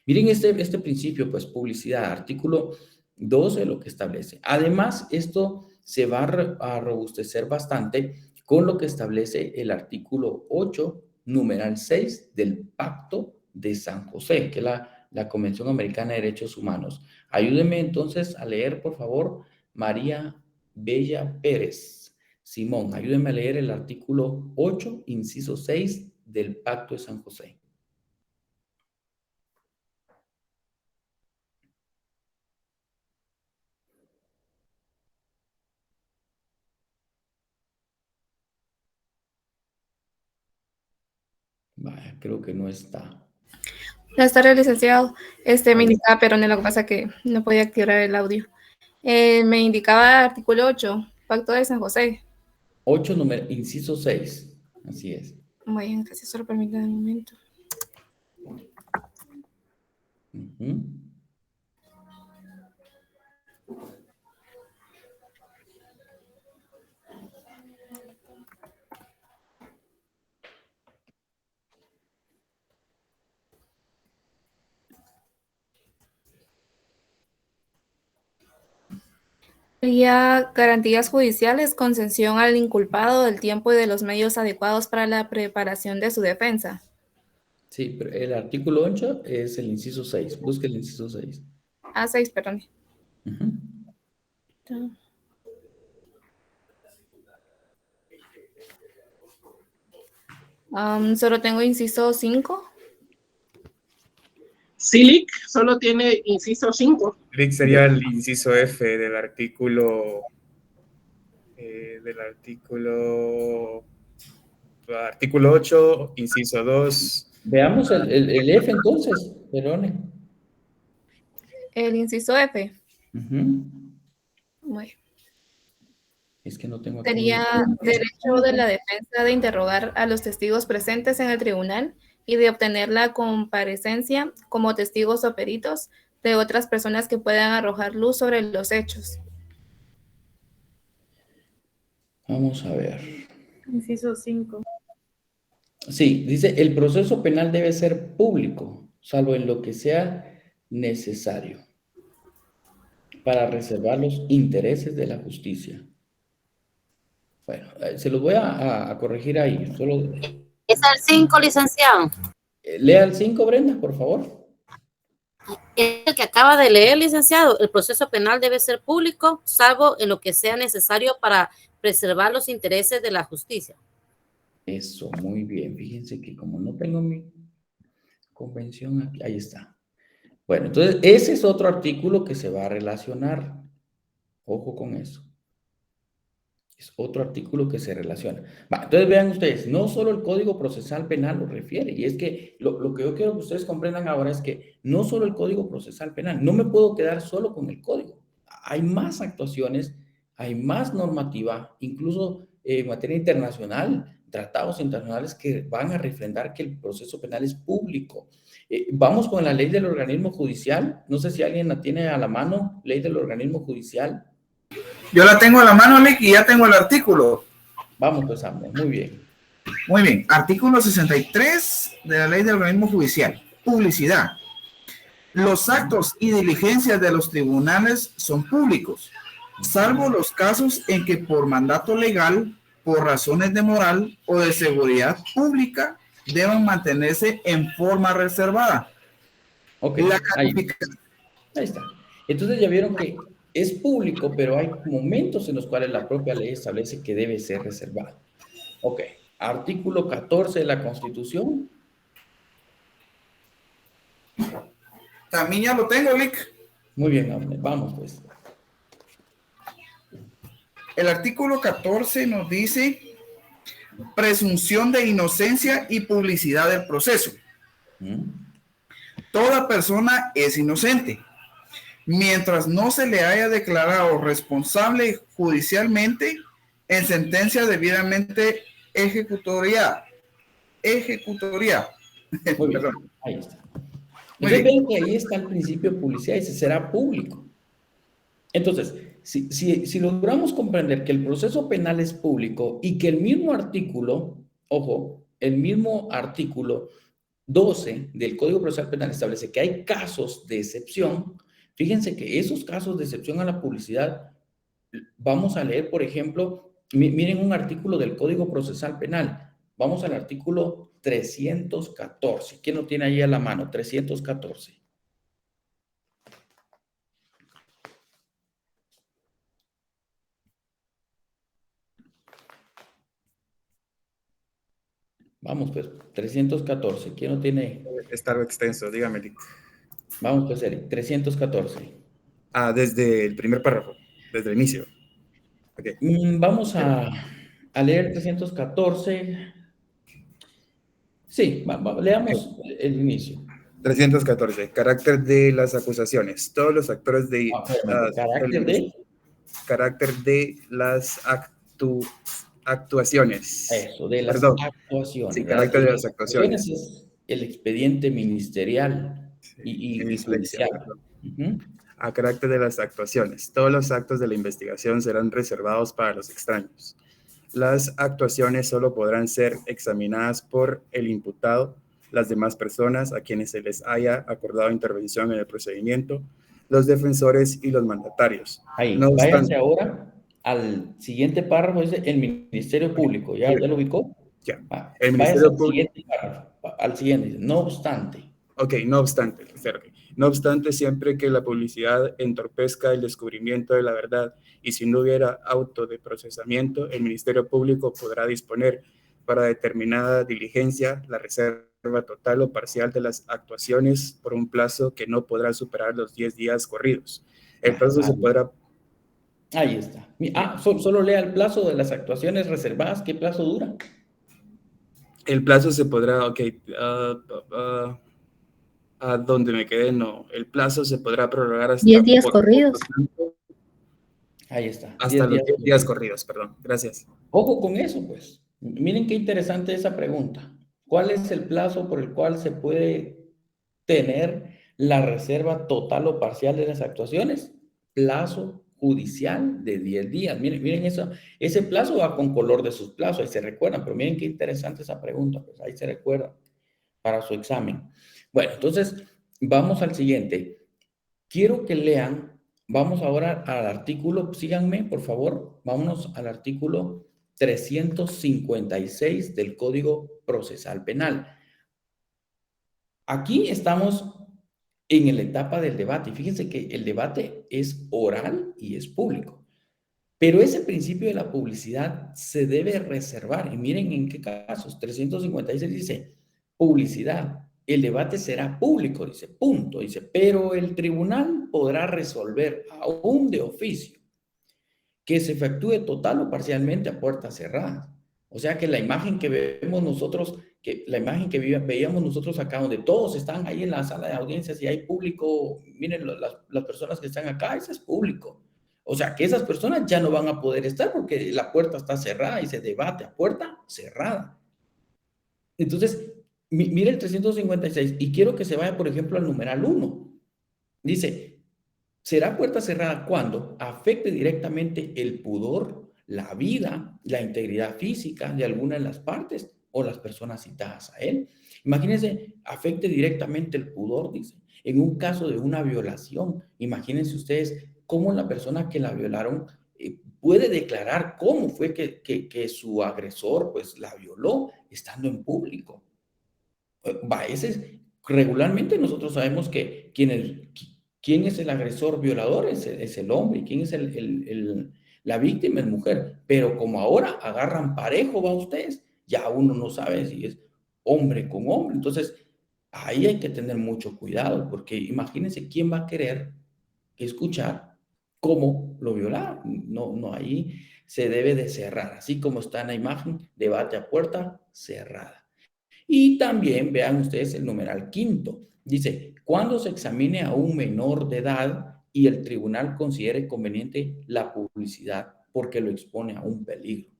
Miren este principio, pues publicidad, artículo 12 lo que establece. Además, esto se va a robustecer bastante con lo que establece el artículo 8, numeral 6 del Pacto de San José, que es la Convención Americana de Derechos Humanos. Ayúdenme entonces a leer, por favor, María Bella Pérez. Simón, ayúdenme a leer el artículo 8, inciso 6 del Pacto de San José. Vaya, creo que no está. Buenas tardes, licenciado. Me Ahí está. indicaba Perone, lo que pasa que no podía activar el audio. Me indicaba artículo 8, Pacto de San José. 8, inciso 6. Así es. Bueno, gracias, solo permítame un momento. Ujú. Sería garantías judiciales, concesión al inculpado del tiempo y de los medios adecuados para la preparación de su defensa. Sí, pero el artículo 8 es el inciso 6. Busque el inciso 6. 6, perdón. Ujú. Solo tengo inciso 5. SILIC solo tiene inciso 5. LIC sería el inciso F del artículo 8, inciso 2. Veamos el F entonces, Verone. El inciso F. Ujú. Bueno, Es que no tengo aquí. sería derecho de la defensa de interrogar a los testigos presentes en el tribunal y de obtener la comparecencia como testigos o peritos de otras personas que puedan arrojar luz sobre los hechos. Vamos a ver. Inciso 5. Sí, dice, el proceso penal debe ser público, salvo en lo que sea necesario, para reservar los intereses de la justicia. Bueno, se los voy a corregir ahí. Solo, Es el 5, licenciado. lea el 5, Brenda, por favor. Es el que acaba de leer, licenciado. El proceso penal debe ser público, salvo en lo que sea necesario para preservar los intereses de la justicia. Eso, muy bien. Fíjense que como no tengo mi convención aquí, ahí está. Bueno, entonces ese es otro artículo que se va a relacionar. Ojo con eso. Es otro artículo que se relaciona. Va, entonces vean ustedes, no solo el Código Procesal Penal lo refiere, y es que lo que yo quiero que ustedes comprendan ahora es que no solo el Código Procesal Penal, no me puedo quedar solo con el código. Hay más actuaciones, hay más normativa, incluso en materia internacional, tratados internacionales que van a refrendar que el proceso penal es público. Vamos con la ley del organismo judicial. No sé si alguien la tiene a la mano, ley del organismo judicial. Yo la tengo a la mano, Lick, y ya tengo el artículo. Vamos pues, Amber, muy bien. Muy bien, artículo 63 de la ley del organismo judicial. Publicidad. Los actos y diligencias de los tribunales son públicos, salvo los casos en que por mandato legal, por razones de moral o de seguridad pública, deben mantenerse en forma reservada. Ok, ahí está. Entonces ya vieron que es público, pero hay momentos en los cuales la propia ley establece que debe ser reservado. Ok, artículo 14 de la Constitución. También ya lo tengo, Lick. Muy bien, Amber, vamos pues. El artículo 14 nos dice presunción de inocencia y publicidad del proceso. Toda persona es inocente mientras no se le haya declarado responsable judicialmente en sentencia debidamente ejecutoria. Muy bien, ahí está. Entonces ven que ahí está el principio de publicidad y se será público. Entonces, si logramos comprender que el proceso penal es público y que el mismo artículo, ojo, el mismo artículo 12 del Código Procesal Penal establece que hay casos de excepción. Fíjense que esos casos de excepción a la publicidad, vamos a leer, por ejemplo, miren un artículo del Código Procesal Penal. Vamos al artículo 314. ¿Quién lo tiene ahí a la mano? 314. Vamos pues, 314. ¿Quién lo tiene? Está algo extenso, dígame, Lick. Vamos pues, Eric, 314. Desde el primer párrafo, desde el inicio. Okay. Vamos a leer 314. Sí, leamos el inicio. 314. Carácter de las acusaciones. Todos los actores de... carácter de las actuaciones. Eso, de las actuaciones. Sí, carácter de las actuaciones. Es el expediente ministerial y judicial. A carácter de las actuaciones. Todos los actos de la investigación serán reservados para los extraños. Las actuaciones solo podrán ser examinadas por el imputado, las demás personas a quienes se les haya acordado intervención en el procedimiento, los defensores y los mandatarios. Ahí, váyanse ahora al siguiente párrafo, dice el Ministerio Público. ¿Ya lo ubicó? Ya. El Ministerio Público. Al siguiente, dice, no obstante. Ok, no obstante. No obstante, siempre que la publicidad entorpezca el descubrimiento de la verdad y si no hubiera auto de procesamiento, el Ministerio Público podrá disponer para determinada diligencia la reserva total o parcial de las actuaciones por un plazo que no podrá superar los 10 días corridos. El plazo se podrá... Ahí está. Solo lea el plazo de las actuaciones reservadas. ¿Qué plazo dura? El plazo se podrá, ok, a donde me quedé, no. El plazo se podrá prorrogar hasta... 10 días corridos. Ahí está. Hasta los 10 días corridos, perdón. Gracias. Ojo con eso, pues. Miren qué interesante esa pregunta. ¿Cuál es el plazo por el cual se puede tener la reserva total o parcial de las actuaciones? Plazo judicial de 10 días. Miren eso. Ese plazo va con color de sus plazos, ahí se recuerdan, pero miren qué interesante esa pregunta, pues ahí se recuerdan para su examen. Bueno, entonces vamos al siguiente. Quiero que lean, vamos ahora al artículo, síganme por favor, vámonos al artículo 356 del Código Procesal Penal. Aquí estamos en la etapa del debate. Y fíjense que el debate es oral y es público. Pero ese principio de la publicidad se debe reservar. Y miren en qué casos. 356 dice, publicidad. El debate será público, dice, punto. Dice, pero el tribunal podrá resolver aún de oficio que se efectúe total o parcialmente a puertas cerradas. O sea que la imagen que vemos nosotros, veíamos nosotros acá, donde todos están ahí en la sala de audiencias y hay público, miren las personas que están acá, ese es público. O sea que esas personas ya no van a poder estar porque la puerta está cerrada y se debate a puerta cerrada. Entonces, mire el 356 y quiero que se vaya, por ejemplo, al numeral 1. Dice, será puerta cerrada cuando afecte directamente el pudor, la vida, la integridad física de alguna de las partes o las personas citadas a él. Imagínense, afecte directamente el pudor, dice. En un caso de una violación, imagínense ustedes cómo la persona que la violaron puede declarar cómo fue que su agresor pues la violó estando en público. Regularmente nosotros sabemos que quién es el agresor violador es el hombre y quién es la víctima es mujer. Pero como ahora agarran parejo, va ustedes, ya uno no sabe si es hombre con hombre. Entonces, ahí hay que tener mucho cuidado porque imagínense quién va a querer escuchar cómo lo violaron. No, ahí se debe de cerrar. Así como está en la imagen, debate a puerta cerrada. Y también vean ustedes el numeral 5. Dice, cuando se examine a un menor de edad y el tribunal considere conveniente la publicidad porque lo expone a un peligro.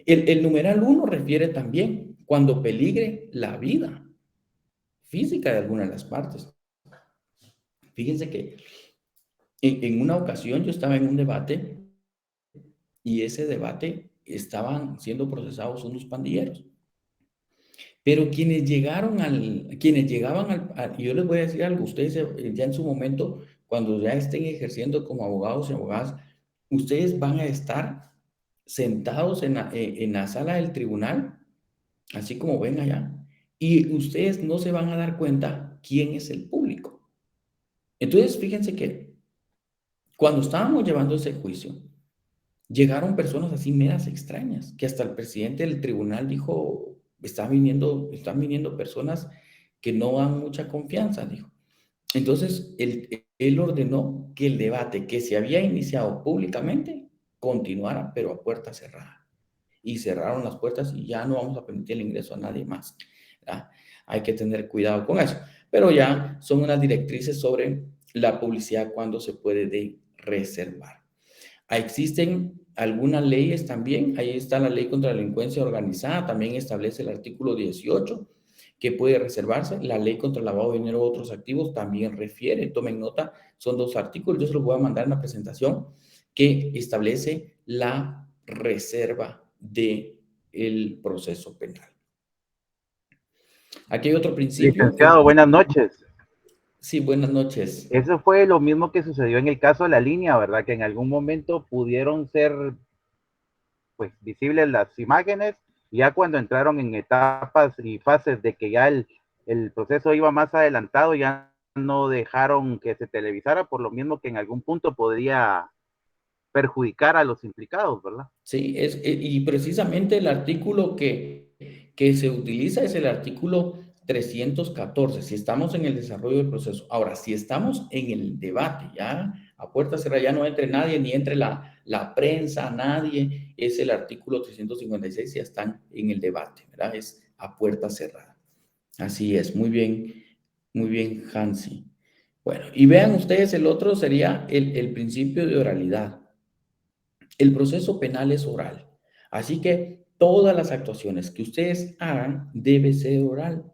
El numeral 1 refiere también cuando peligre la vida física de alguna de las partes. Fíjense que en una ocasión yo estaba en un debate y ese debate estaban siendo procesados unos pandilleros. Pero quienes llegaban y yo les voy a decir algo, ustedes ya en su momento, cuando ya estén ejerciendo como abogados y abogadas, ustedes van a estar sentados en la sala del tribunal, así como ven allá, y ustedes no se van a dar cuenta quién es el público. Entonces, fíjense que cuando estábamos llevando ese juicio, llegaron personas así meras extrañas, que hasta el presidente del tribunal dijo, están viniendo personas que no dan mucha confianza, dijo. Entonces, él ordenó que el debate que se había iniciado públicamente continuara, pero a puerta cerrada. Y cerraron las puertas y ya no vamos a permitir el ingreso a nadie más. ¿Verdad? Hay que tener cuidado con eso. Pero ya son unas directrices sobre la publicidad cuando se puede reservar. Existen algunas leyes también, ahí está la ley contra la delincuencia organizada, también establece el artículo 18 que puede reservarse, la ley contra el lavado de dinero u otros activos también refiere, tomen nota, son 2 artículos, yo se los voy a mandar en la presentación que establece la reserva del proceso penal. Aquí hay otro principio. Licenciado, buenas noches. Sí, buenas noches. Eso fue lo mismo que sucedió en el caso de la línea, ¿verdad? Que en algún momento pudieron ser, pues, visibles las imágenes, ya cuando entraron en etapas y fases de que ya el proceso iba más adelantado, ya no dejaron que se televisara, por lo mismo que en algún punto podría perjudicar a los implicados, ¿verdad? Sí, y precisamente el artículo que que se utiliza es el artículo 314, si estamos en el desarrollo del proceso. Ahora, si estamos en el debate, ya a puerta cerrada, ya no entre nadie, ni entre la prensa, nadie, es el artículo 356, ya están en el debate, ¿verdad? Es a puerta cerrada. Así es, muy bien, Hansi. Bueno, y vean ustedes, el otro sería el principio de oralidad. El proceso penal es oral, así que todas las actuaciones que ustedes hagan debe ser oral.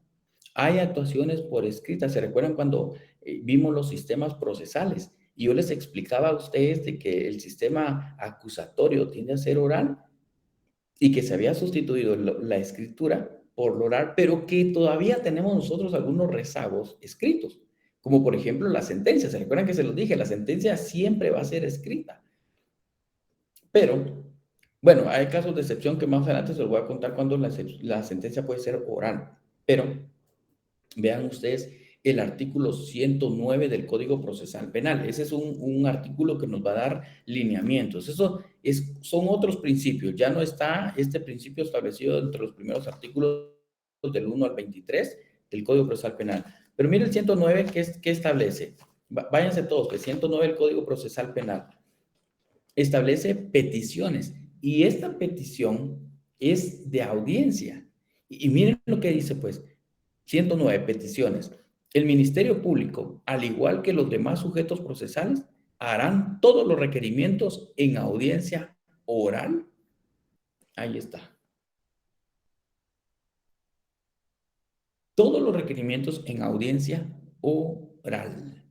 Hay actuaciones por escrita. ¿Se recuerdan cuando vimos los sistemas procesales? Y yo les explicaba a ustedes de que el sistema acusatorio tiende a ser oral y que se había sustituido la escritura por lo oral, pero que todavía tenemos nosotros algunos rezagos escritos, como por ejemplo la sentencia. ¿Se recuerdan que se los dije? La sentencia siempre va a ser escrita. Pero, bueno, hay casos de excepción que más adelante se los voy a contar cuando la sentencia puede ser oral. Pero, vean ustedes el artículo 109 del Código Procesal Penal. Ese es un artículo que nos va a dar lineamientos. Son otros principios. Ya no está este principio establecido entre los primeros artículos del 1 al 23 del Código Procesal Penal. Pero mire el 109, ¿qué establece? Váyanse todos, que 109 del Código Procesal Penal establece peticiones, y esta petición es de audiencia. Y miren lo que dice, pues, 109 peticiones. El Ministerio Público, al igual que los demás sujetos procesales, harán todos los requerimientos en audiencia oral. Ahí está. Todos los requerimientos en audiencia oral.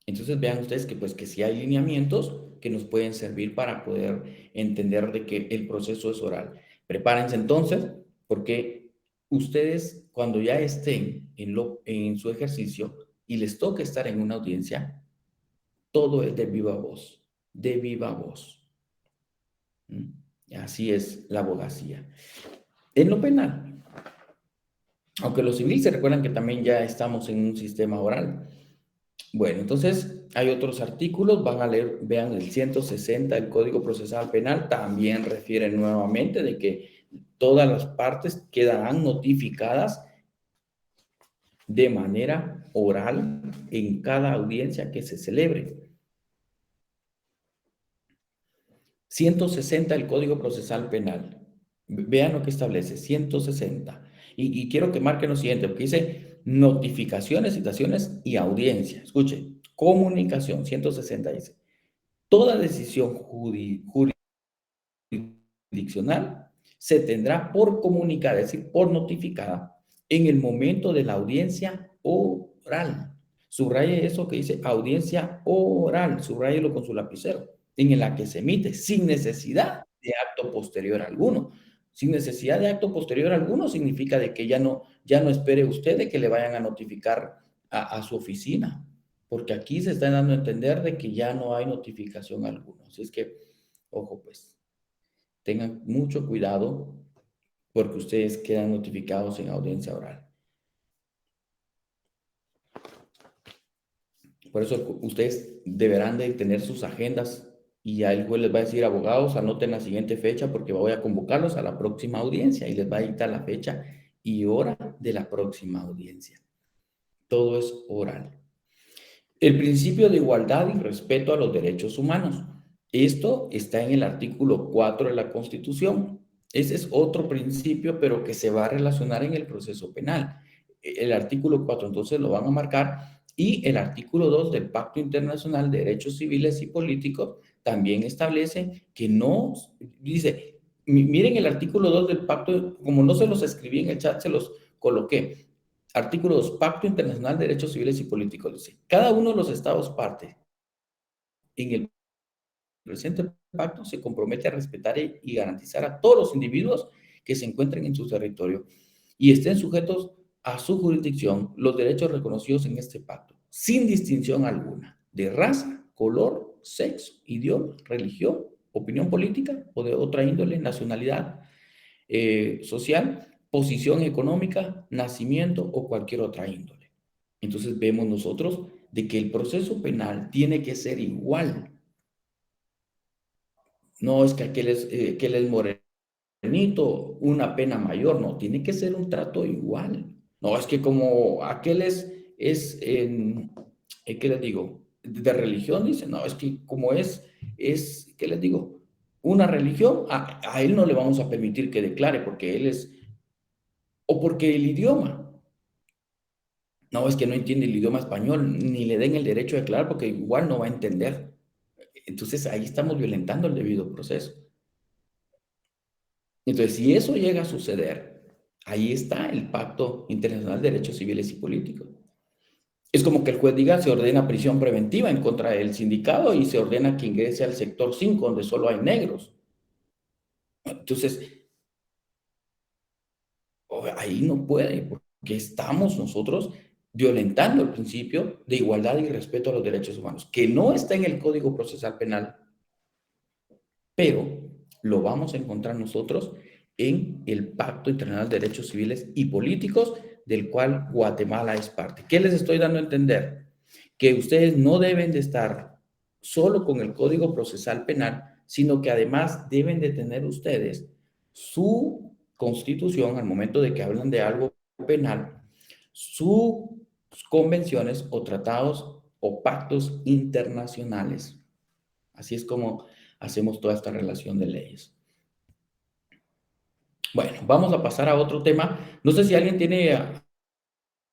Entonces vean ustedes que pues que sí hay lineamientos que nos pueden servir para poder entender de que el proceso es oral. Prepárense entonces, porque ustedes cuando ya estén en su ejercicio y les toque estar en una audiencia, todo es de viva voz, de viva voz. Así es la abogacía. En lo penal, aunque lo civil se recuerdan que también ya estamos en un sistema oral. Bueno, entonces hay otros artículos, van a leer, vean el 160 del Código Procesal Penal, también refiere nuevamente de que todas las partes quedarán notificadas de manera oral en cada audiencia que se celebre. 160 del Código Procesal Penal. Vean lo que establece, 160. Y quiero que marquen lo siguiente, porque dice notificaciones, citaciones y audiencia. Escuchen, comunicación, 160 dice, toda decisión jurisdiccional se tendrá por comunicada, es decir, por notificada, en el momento de la audiencia oral. Subraye eso que dice audiencia oral, subrayelo con su lapicero, en la que se emite sin necesidad de acto posterior alguno. Sin necesidad de acto posterior alguno significa de que ya no espere usted de que le vayan a notificar a su oficina, porque aquí se está dando a entender de que ya no hay notificación alguna. Así es que, ojo pues, tengan mucho cuidado porque ustedes quedan notificados en audiencia oral. Por eso ustedes deberán de tener sus agendas y el juez les va a decir, abogados, anoten la siguiente fecha porque voy a convocarlos a la próxima audiencia y les va a dictar la fecha y hora de la próxima audiencia. Todo es oral. El principio de igualdad y respeto a los derechos humanos. Esto está en el artículo 4 de la Constitución. Ese es otro principio, pero que se va a relacionar en el proceso penal. El artículo 4, entonces lo van a marcar, y el artículo 2 del Pacto Internacional de Derechos Civiles y Políticos también establece que no, dice, miren el artículo 2 del pacto, como no se los escribí en el chat, se los coloqué. Artículo 2, Pacto Internacional de Derechos Civiles y Políticos, dice, cada uno de los estados parte en el presente pacto se compromete a respetar y garantizar a todos los individuos que se encuentren en su territorio y estén sujetos a su jurisdicción los derechos reconocidos en este pacto, sin distinción alguna, de raza, color, sexo, idioma, religión, opinión política o de otra índole, nacionalidad social, posición económica, nacimiento o cualquier otra índole. Entonces vemos nosotros de que el proceso penal tiene que ser igual. No es que aquel es moreno, morenito, una pena mayor, no, tiene que ser un trato igual. No, es que como aquel ¿qué les digo? De religión, dice, no, es que como ¿qué les digo? Una religión, a él no le vamos a permitir que declare porque él es, o porque el idioma. No, es que no entiende el idioma español, ni le den el derecho a declarar porque igual no va a entender. Entonces ahí estamos violentando el debido proceso. Entonces, si eso llega a suceder, ahí está el Pacto Internacional de Derechos Civiles y Políticos. Es como que el juez diga, se ordena prisión preventiva en contra del sindicato y se ordena que ingrese al sector 5, donde solo hay negros. Entonces, ahí no puede, porque estamos nosotros violentando el principio de igualdad y respeto a los derechos humanos, que no está en el Código Procesal Penal, pero lo vamos a encontrar nosotros en el Pacto Internacional de Derechos Civiles y Políticos, del cual Guatemala es parte. ¿Qué les estoy dando a entender? Que ustedes no deben de estar solo con el Código Procesal Penal, sino que además deben de tener ustedes su constitución al momento de que hablan de algo penal, sus convenciones o tratados o pactos internacionales. Así es como hacemos toda esta relación de leyes. Bueno, vamos a pasar a otro tema. No sé si alguien tiene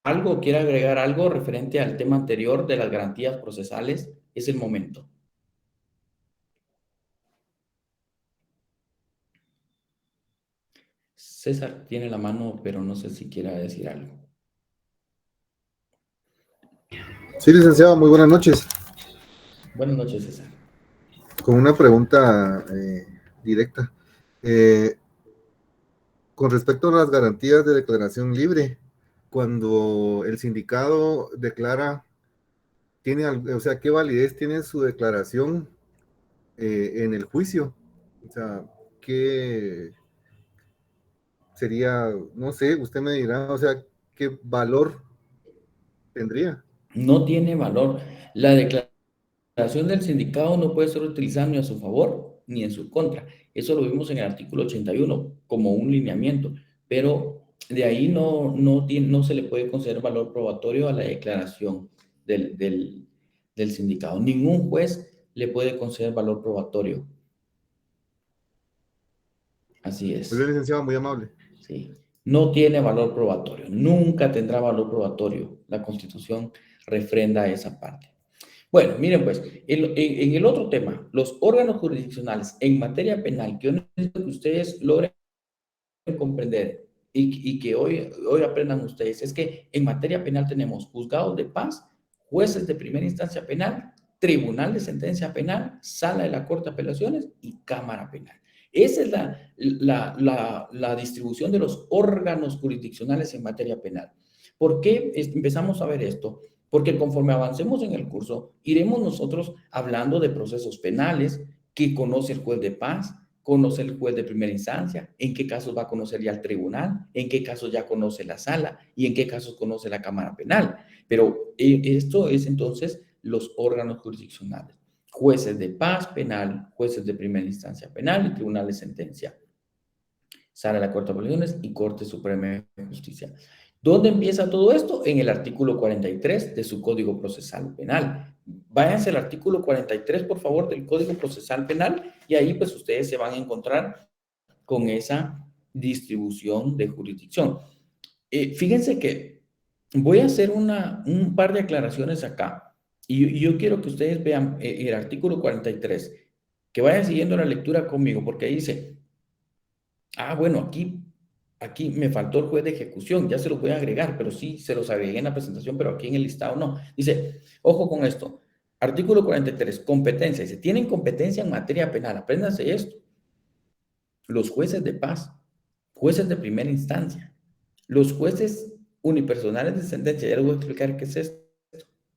algo, quiere agregar algo referente al tema anterior de las garantías procesales. Es el momento. César tiene la mano, pero no sé si quiera decir algo. Sí, licenciado, muy buenas noches. Buenas noches, César. Con una pregunta directa. Con respecto a las garantías de declaración libre, cuando el sindicato declara, o sea, ¿qué validez tiene su declaración en el juicio? O sea, ¿qué sería, no sé, usted me dirá, o sea, qué valor tendría? No tiene valor. La declaración del sindicato no puede ser utilizada ni a su favor ni en su contra. Eso lo vimos en el artículo 81 como un lineamiento, pero de ahí no se le puede conceder valor probatorio a la declaración del sindicato. Ningún juez le puede conceder valor probatorio. Así es. Muy bien, licenciado, muy amable. Sí. No tiene valor probatorio, nunca tendrá valor probatorio. La Constitución refrenda esa parte. Bueno, miren pues, en el otro tema, los órganos jurisdiccionales en materia penal, que yo necesito que ustedes logren comprender y que hoy aprendan ustedes, es que en materia penal tenemos juzgados de paz, jueces de primera instancia penal, tribunal de sentencia penal, sala de la Corte de Apelaciones y cámara penal. Esa es la distribución de los órganos jurisdiccionales en materia penal. ¿Por qué empezamos a ver esto? Porque conforme avancemos en el curso, iremos nosotros hablando de procesos penales que conoce el juez de paz, conoce el juez de primera instancia, en qué casos va a conocer ya el tribunal, en qué casos ya conoce la sala y en qué casos conoce la cámara penal. Pero esto es entonces los órganos jurisdiccionales. Jueces de paz penal, jueces de primera instancia penal y tribunal de sentencia. Sala de la Corte de Apelaciones y Corte Suprema de Justicia. ¿Dónde empieza todo esto? En el artículo 43 de su Código Procesal Penal. Váyanse al artículo 43, por favor, del Código Procesal Penal y ahí pues ustedes se van a encontrar con esa distribución de jurisdicción. Fíjense que voy a hacer un par de aclaraciones acá y yo quiero que ustedes vean el artículo 43, que vayan siguiendo la lectura conmigo porque ahí dice, bueno, aquí me faltó el juez de ejecución, ya se lo voy a agregar, pero sí se los agregué en la presentación, pero aquí en el listado no. Dice, ojo con esto, artículo 43, competencia. Dice, tienen competencia en materia penal, apréndanse esto. Los jueces de paz, jueces de primera instancia, los jueces unipersonales de sentencia, ya les voy a explicar qué es esto,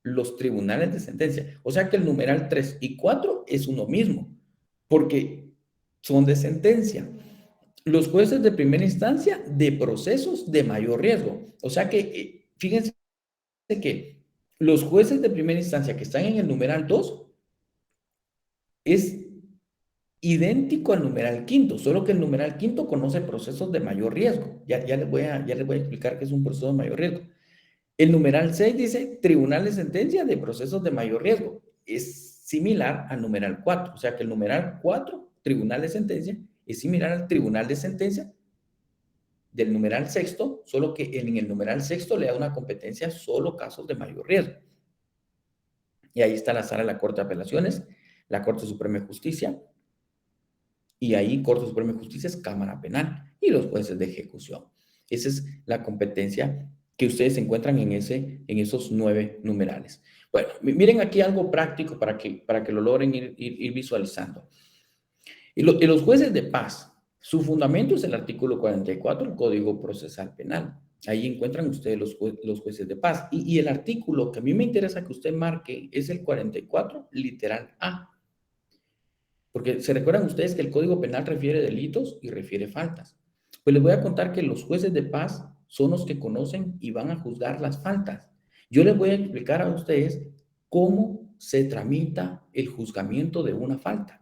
los tribunales de sentencia. O sea que el numeral 3 y 4 es uno mismo, porque son de sentencia. Los jueces de primera instancia de procesos de mayor riesgo. O sea que, fíjense que los jueces de primera instancia que están en el numeral 2 es idéntico al numeral quinto, solo que el numeral quinto conoce procesos de mayor riesgo. Ya les voy a explicar qué es un proceso de mayor riesgo. El numeral 6 dice tribunal de sentencia de procesos de mayor riesgo. Es similar al numeral 4, o sea que el numeral 4, tribunal de sentencia, es similar al tribunal de sentencia del numeral sexto, solo que en el numeral sexto le da una competencia solo casos de mayor riesgo. Y ahí está la sala de la Corte de Apelaciones, la Corte Suprema de Justicia, y ahí Corte Suprema de Justicia es Cámara Penal y los jueces de ejecución. Esa es la competencia que ustedes encuentran en esos 9 numerales. Bueno, miren aquí algo práctico para que lo logren ir visualizando. Y los jueces de paz, su fundamento es el artículo 44 del Código Procesal Penal. Ahí encuentran ustedes los jueces de paz. Y el artículo que a mí me interesa que usted marque es el 44, literal A. Porque se recuerdan ustedes que el Código Penal refiere delitos y refiere faltas. Pues les voy a contar que los jueces de paz son los que conocen y van a juzgar las faltas. Yo les voy a explicar a ustedes cómo se tramita el juzgamiento de una falta.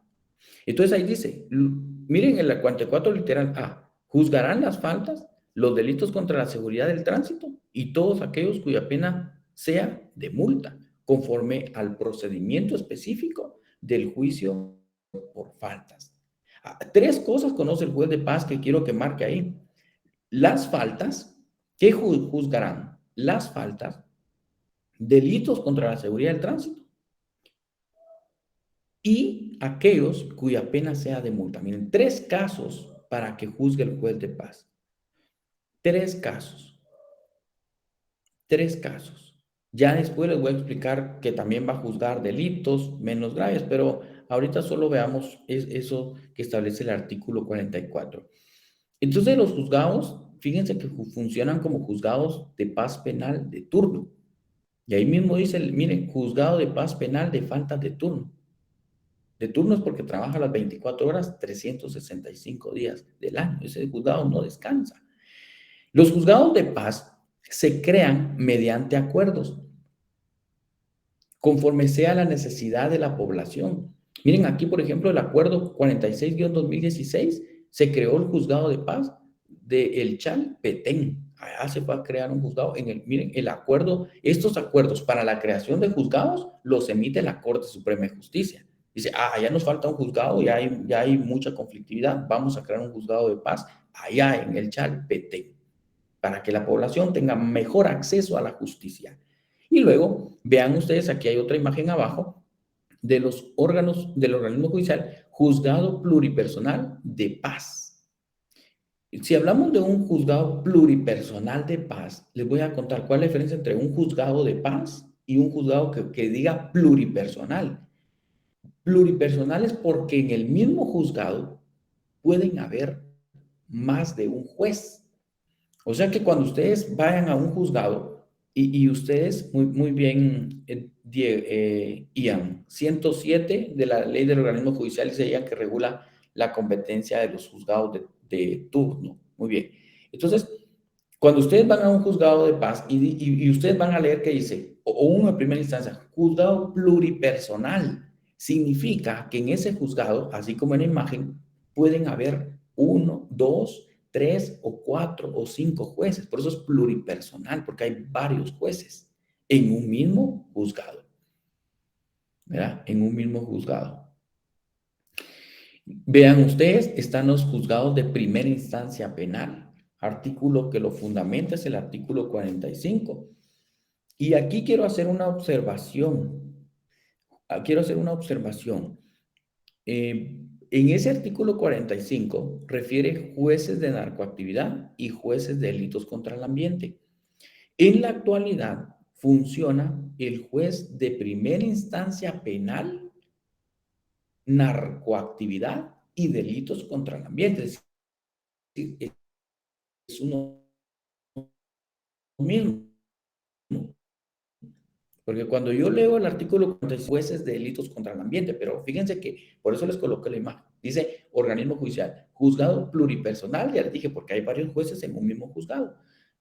Entonces ahí dice, miren el 44 literal A, juzgarán las faltas, los delitos contra la seguridad del tránsito y todos aquellos cuya pena sea de multa, conforme al procedimiento específico del juicio por faltas. 3 cosas conoce el juez de paz que quiero que marque ahí. Las faltas, ¿qué juzgarán? Las faltas, delitos contra la seguridad del tránsito y aquellos cuya pena sea de multa. Miren, 3 casos para que juzgue el juez de paz. 3 casos. 3 casos. Ya después les voy a explicar que también va a juzgar delitos menos graves, pero ahorita solo veamos eso que establece el artículo 44. Entonces los juzgados, fíjense que funcionan como juzgados de paz penal de turno. Y ahí mismo dice, miren, juzgado de paz penal de faltas de turno. De turno es porque trabaja las 24 horas, 365 días del año. Ese juzgado no descansa. Los juzgados de paz se crean mediante acuerdos, conforme sea la necesidad de la población. Miren aquí, por ejemplo, el acuerdo 46-2016, se creó el juzgado de paz de El Chal, Petén. Allá se fue a crear un juzgado. Miren, el acuerdo, estos acuerdos para la creación de juzgados los emite la Corte Suprema de Justicia. Dice, ya nos falta un juzgado, ya hay mucha conflictividad, vamos a crear un juzgado de paz allá en El Chal, Petén, para que la población tenga mejor acceso a la justicia. Y luego, vean ustedes, aquí hay otra imagen abajo de los órganos del organismo judicial, juzgado pluripersonal de paz. Si hablamos de un juzgado pluripersonal de paz, les voy a contar cuál es la diferencia entre un juzgado de paz y un juzgado que diga pluripersonal. Pluripersonal es porque en el mismo juzgado pueden haber más de un juez. O sea que cuando ustedes vayan a un juzgado y ustedes, muy bien, Ian, 107 de la Ley del Organismo Judicial dice ya que regula la competencia de los juzgados de turno. Muy bien. Entonces, cuando ustedes van a un juzgado de paz y ustedes van a leer que dice, o uno en primera instancia, juzgado pluripersonal, significa que en ese juzgado, así como en la imagen, pueden haber 1, 2, 3 o 4 o 5 jueces. Por eso es pluripersonal, porque hay varios jueces en un mismo juzgado. ¿Verdad? En un mismo juzgado. Vean ustedes, están los juzgados de primera instancia penal. Artículo que lo fundamenta es el artículo 45. Y aquí quiero hacer una observación. En ese artículo 45 refiere jueces de narcoactividad y jueces de delitos contra el ambiente. En la actualidad funciona el juez de primera instancia penal, narcoactividad y delitos contra el ambiente. Es decir, es uno mismo. Porque cuando yo leo el artículo 46, jueces de delitos contra el ambiente, pero fíjense que por eso les coloqué la imagen. Dice organismo judicial, juzgado pluripersonal, ya les dije, porque hay varios jueces en un mismo juzgado.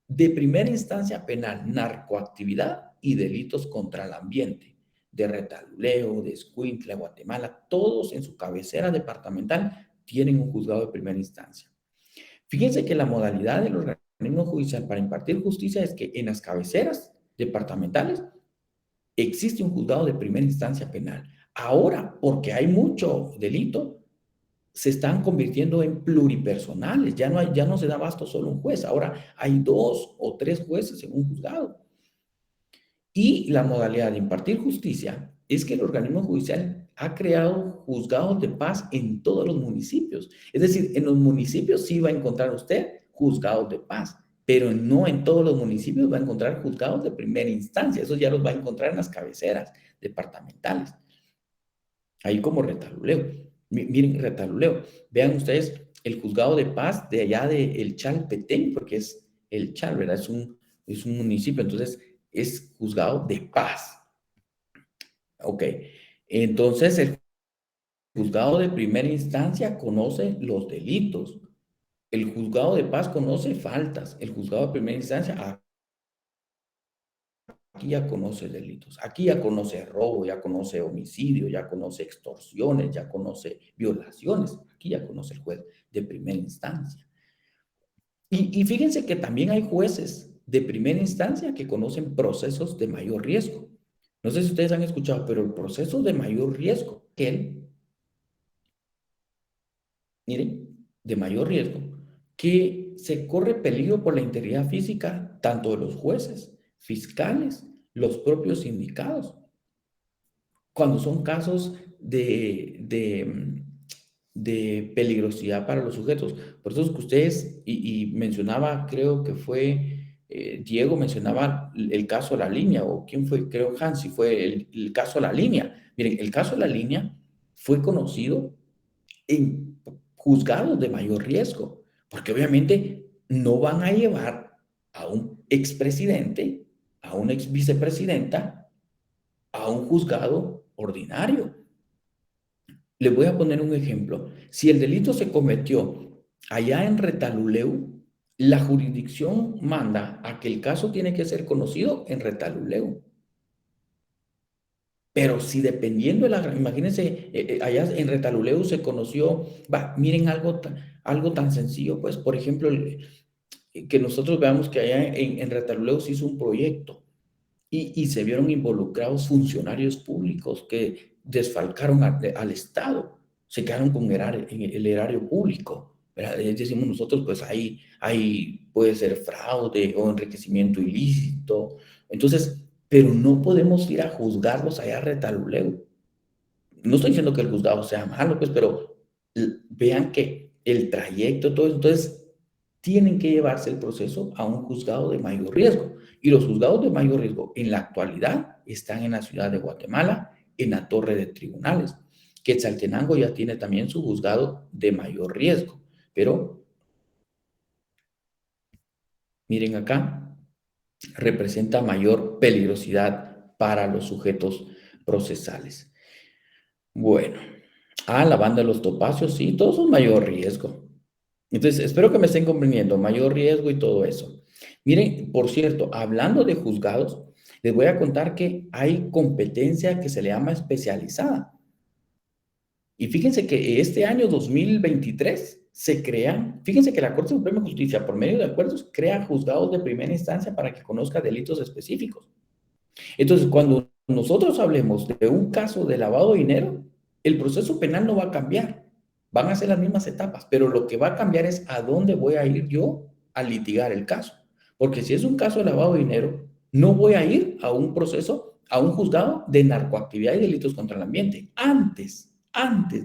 De primera instancia penal, narcoactividad y delitos contra el ambiente. de Retaluleu, de Escuintla, Guatemala, todos en su cabecera departamental tienen un juzgado de primera instancia. Fíjense que la modalidad del organismo judicial para impartir justicia es que en las cabeceras departamentales existe un juzgado de primera instancia penal. Ahora, porque hay mucho delito, se están convirtiendo en pluripersonales. Ya no se da abasto solo un juez. Ahora hay 2 o 3 jueces en un juzgado. Y la modalidad de impartir justicia es que el organismo judicial ha creado juzgados de paz en todos los municipios. Es decir, en los municipios sí va a encontrar usted juzgados de paz, pero no en todos los municipios va a encontrar juzgados de primera instancia. Esos ya los va a encontrar en las cabeceras departamentales. Ahí como Retaluleu. Miren, Retaluleu. Vean ustedes el juzgado de paz de allá de El Chalpetén, porque es El Chal, ¿verdad? Es un municipio, entonces es juzgado de paz. Ok. Entonces el juzgado de primera instancia conoce los delitos. El juzgado de paz conoce faltas. El juzgado de primera instancia aquí ya conoce delitos, aquí ya conoce robo, ya conoce homicidio, ya conoce extorsiones, ya conoce violaciones, aquí ya conoce el juez de primera instancia. Y fíjense que también hay jueces de primera instancia que conocen procesos de mayor riesgo. No sé si ustedes han escuchado, pero el proceso de mayor riesgo, miren, de mayor riesgo, que se corre peligro por la integridad física tanto de los jueces, fiscales, los propios sindicados, cuando son casos de peligrosidad para los sujetos. Por eso es que ustedes, y mencionaba, creo que fue Diego, mencionaba el caso de La Línea, o quién fue, creo Hansi, fue el caso de La Línea. Miren, el caso de La Línea fue conocido en juzgados de mayor riesgo, porque obviamente no van a llevar a un expresidente, a una ex vicepresidenta, a un juzgado ordinario. Les voy a poner un ejemplo. Si el delito se cometió allá en Retaluleu, la jurisdicción manda a que el caso tiene que ser conocido en Retaluleu. Pero si dependiendo de la... Imagínense, allá en Retaluleu se conoció... miren algo tan sencillo, pues, por ejemplo, que nosotros veamos que allá en Retaluleu se hizo un proyecto y se vieron involucrados funcionarios públicos que desfalcaron al Estado, se quedaron con el erario público. Decimos nosotros, pues ahí puede ser fraude o enriquecimiento ilícito. Entonces, pero no podemos ir a juzgarlos allá a Retaluleu. No estoy diciendo que el juzgado sea malo, pues, pero vean que el trayecto, todo eso, entonces tienen que llevarse el proceso a un juzgado de mayor riesgo. Y los juzgados de mayor riesgo en la actualidad están en la ciudad de Guatemala, en la torre de tribunales. Quetzaltenango ya tiene también su juzgado de mayor riesgo. Pero, miren acá, representa mayor peligrosidad para los sujetos procesales. Bueno, la banda de los topacios, sí, todos son mayor riesgo. Entonces, espero que me estén comprendiendo, mayor riesgo y todo eso. Miren, por cierto, hablando de juzgados, les voy a contar que hay competencia que se le llama especializada. Y fíjense que este año 2023 se crean, fíjense que la Corte Suprema de Justicia, por medio de acuerdos, crea juzgados de primera instancia para que conozca delitos específicos. Entonces, cuando nosotros hablemos de un caso de lavado de dinero, el proceso penal no va a cambiar. Van a ser las mismas etapas, pero lo que va a cambiar es a dónde voy a ir yo a litigar el caso. Porque si es un caso de lavado de dinero, no voy a ir a un proceso, a un juzgado de narcoactividad y delitos contra el ambiente. Antes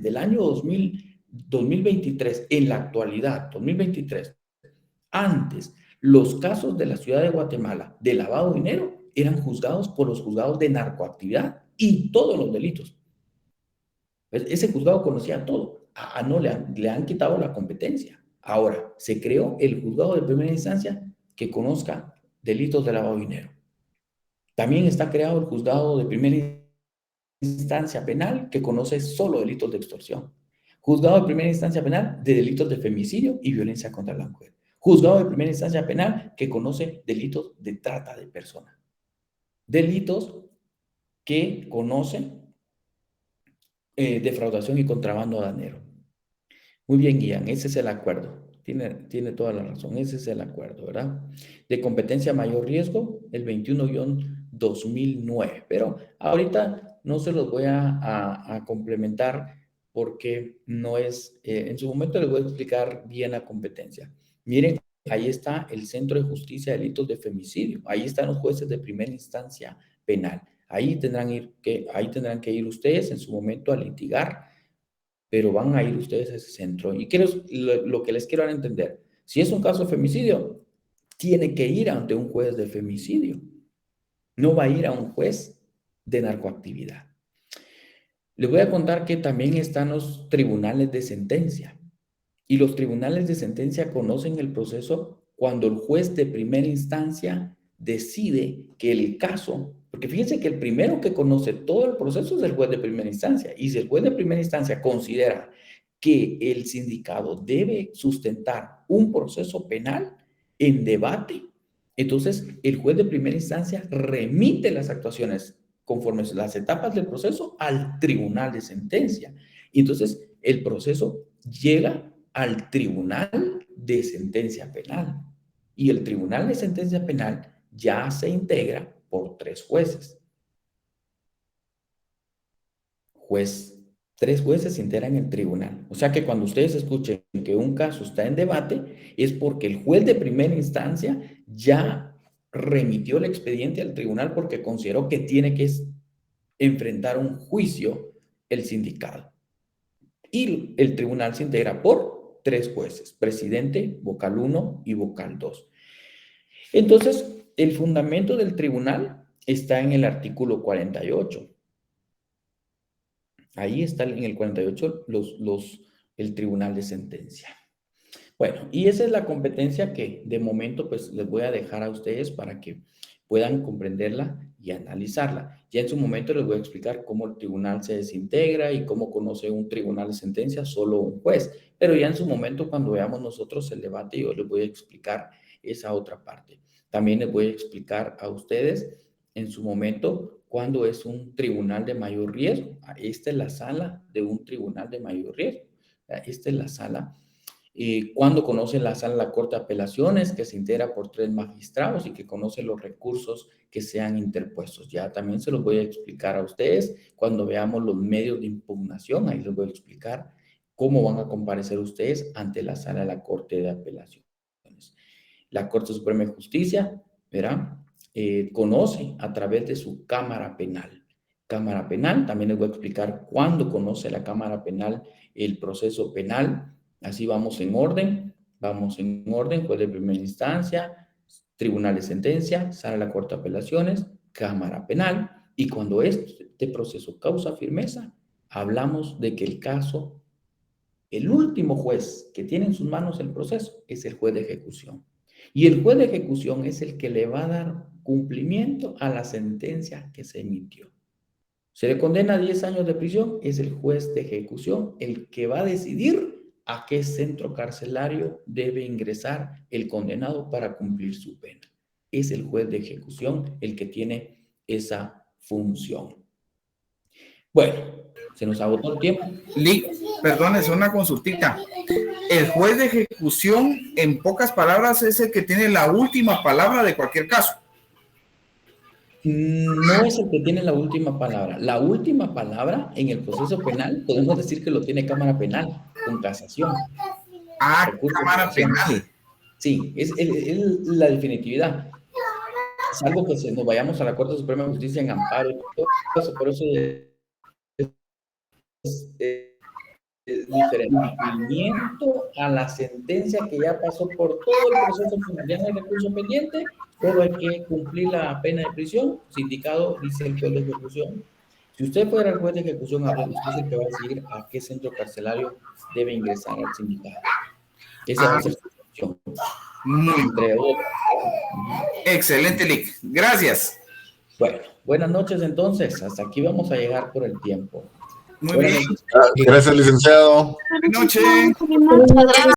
del año 2023, en la actualidad, 2023, antes, los casos de la ciudad de Guatemala de lavado de dinero eran juzgados por los juzgados de narcoactividad y todos los delitos. Ese juzgado conocía todo. No, le han quitado la competencia. Ahora, se creó el juzgado de primera instancia que conozca delitos de lavado de dinero. También está creado el juzgado de primera instancia penal que conoce solo delitos de extorsión. Juzgado de primera instancia penal de delitos de femicidio y violencia contra la mujer. Juzgado de primera instancia penal que conoce delitos de trata de personas. Delitos que conoce defraudación y contrabando aduanero. Muy bien, Ian, ese es el acuerdo. Tiene toda la razón, ese es el acuerdo, ¿verdad? De competencia a mayor riesgo, el 21-2009. Pero ahorita no se los voy a complementar porque no es, en su momento les voy a explicar bien la competencia. Miren, ahí está el Centro de Justicia de Delitos de Femicidio. Ahí están los jueces de primera instancia penal. Ahí tendrán que ir ustedes en su momento a litigar, pero van a ir ustedes a ese centro. Y lo que les quiero dar a entender, si es un caso de femicidio, tiene que ir ante un juez de femicidio. No va a ir a un juez de narcoactividad. Les voy a contar que también están los tribunales de sentencia. Y los tribunales de sentencia conocen el proceso cuando el juez de primera instancia decide que el caso, porque fíjense que el primero que conoce todo el proceso es el juez de primera instancia. Y si el juez de primera instancia considera que el sindicado debe sustentar un proceso penal en debate, entonces el juez de primera instancia remite las actuaciones conforme las etapas del proceso al tribunal de sentencia. Y entonces el proceso llega al tribunal de sentencia penal. Y el tribunal de sentencia penal ya se integra por 3 jueces. 3 jueces se integran en el tribunal. O sea que cuando ustedes escuchen que un caso está en debate, es porque el juez de primera instancia ya remitió el expediente al tribunal porque consideró que tiene que enfrentar un juicio el sindicado. Y el tribunal se integra por 3 jueces, presidente, vocal 1 y vocal 2. Entonces, el fundamento del tribunal está en el artículo 48. Ahí está en el 48 el tribunal de sentencia. Bueno, y esa es la competencia que de momento pues les voy a dejar a ustedes para que puedan comprenderla y analizarla. Ya en su momento les voy a explicar cómo el tribunal se desintegra y cómo conoce un tribunal de sentencia solo un juez. Pero ya en su momento, cuando veamos nosotros el debate, yo les voy a explicar esa otra parte. También les voy a explicar a ustedes en su momento cuándo es un tribunal de mayor riesgo. Esta es la sala de un tribunal de mayor riesgo. Esta es la sala. Cuando conoce la sala de la Corte de Apelaciones, que se integra por 3 magistrados y que conoce los recursos que sean interpuestos. Ya también se los voy a explicar a ustedes cuando veamos los medios de impugnación. Ahí les voy a explicar cómo van a comparecer ustedes ante la sala de la Corte de Apelaciones. La Corte Suprema de Justicia, ¿verdad? Conoce a través de su Cámara Penal. Cámara Penal, también les voy a explicar cuándo conoce la Cámara Penal el proceso penal. Así vamos en orden, juez de primera instancia, tribunal de sentencia, sala de la Corte de Apelaciones, Cámara Penal, y cuando este proceso causa firmeza, hablamos de que el caso, el último juez que tiene en sus manos el proceso es el juez de ejecución. Y el juez de ejecución es el que le va a dar cumplimiento a la sentencia que se emitió. Se le condena a 10 años de prisión, es el juez de ejecución el que va a decidir a qué centro carcelario debe ingresar el condenado para cumplir su pena. Es el juez de ejecución el que tiene esa función. Bueno, se nos agotó el tiempo. Perdón, es una consultita. El juez de ejecución, en pocas palabras, es el que tiene la última palabra de cualquier caso. No es el que tiene la última palabra. La última palabra en el proceso penal, podemos decir que lo tiene Cámara Penal, con casación. Cámara Penal. Sí, es la definitividad. Salvo que nos vayamos a la Corte Suprema de Justicia en amparo. Por eso es diferente. Cumplimiento a la sentencia que ya pasó por todo el proceso penal. Ya no hay recurso pendiente, solo hay que cumplir la pena de prisión. Sindicado, dice el juez de ejecución. Si usted fuera el juez de ejecución, usted es el que va a decidir a qué centro carcelario debe ingresar al sindicado. Esa va a ser su función. Entre otras. Excelente, Lic. Gracias. Bueno, buenas noches entonces. Hasta aquí vamos a llegar por el tiempo. Muy bien. Gracias, licenciado. Buenas noches.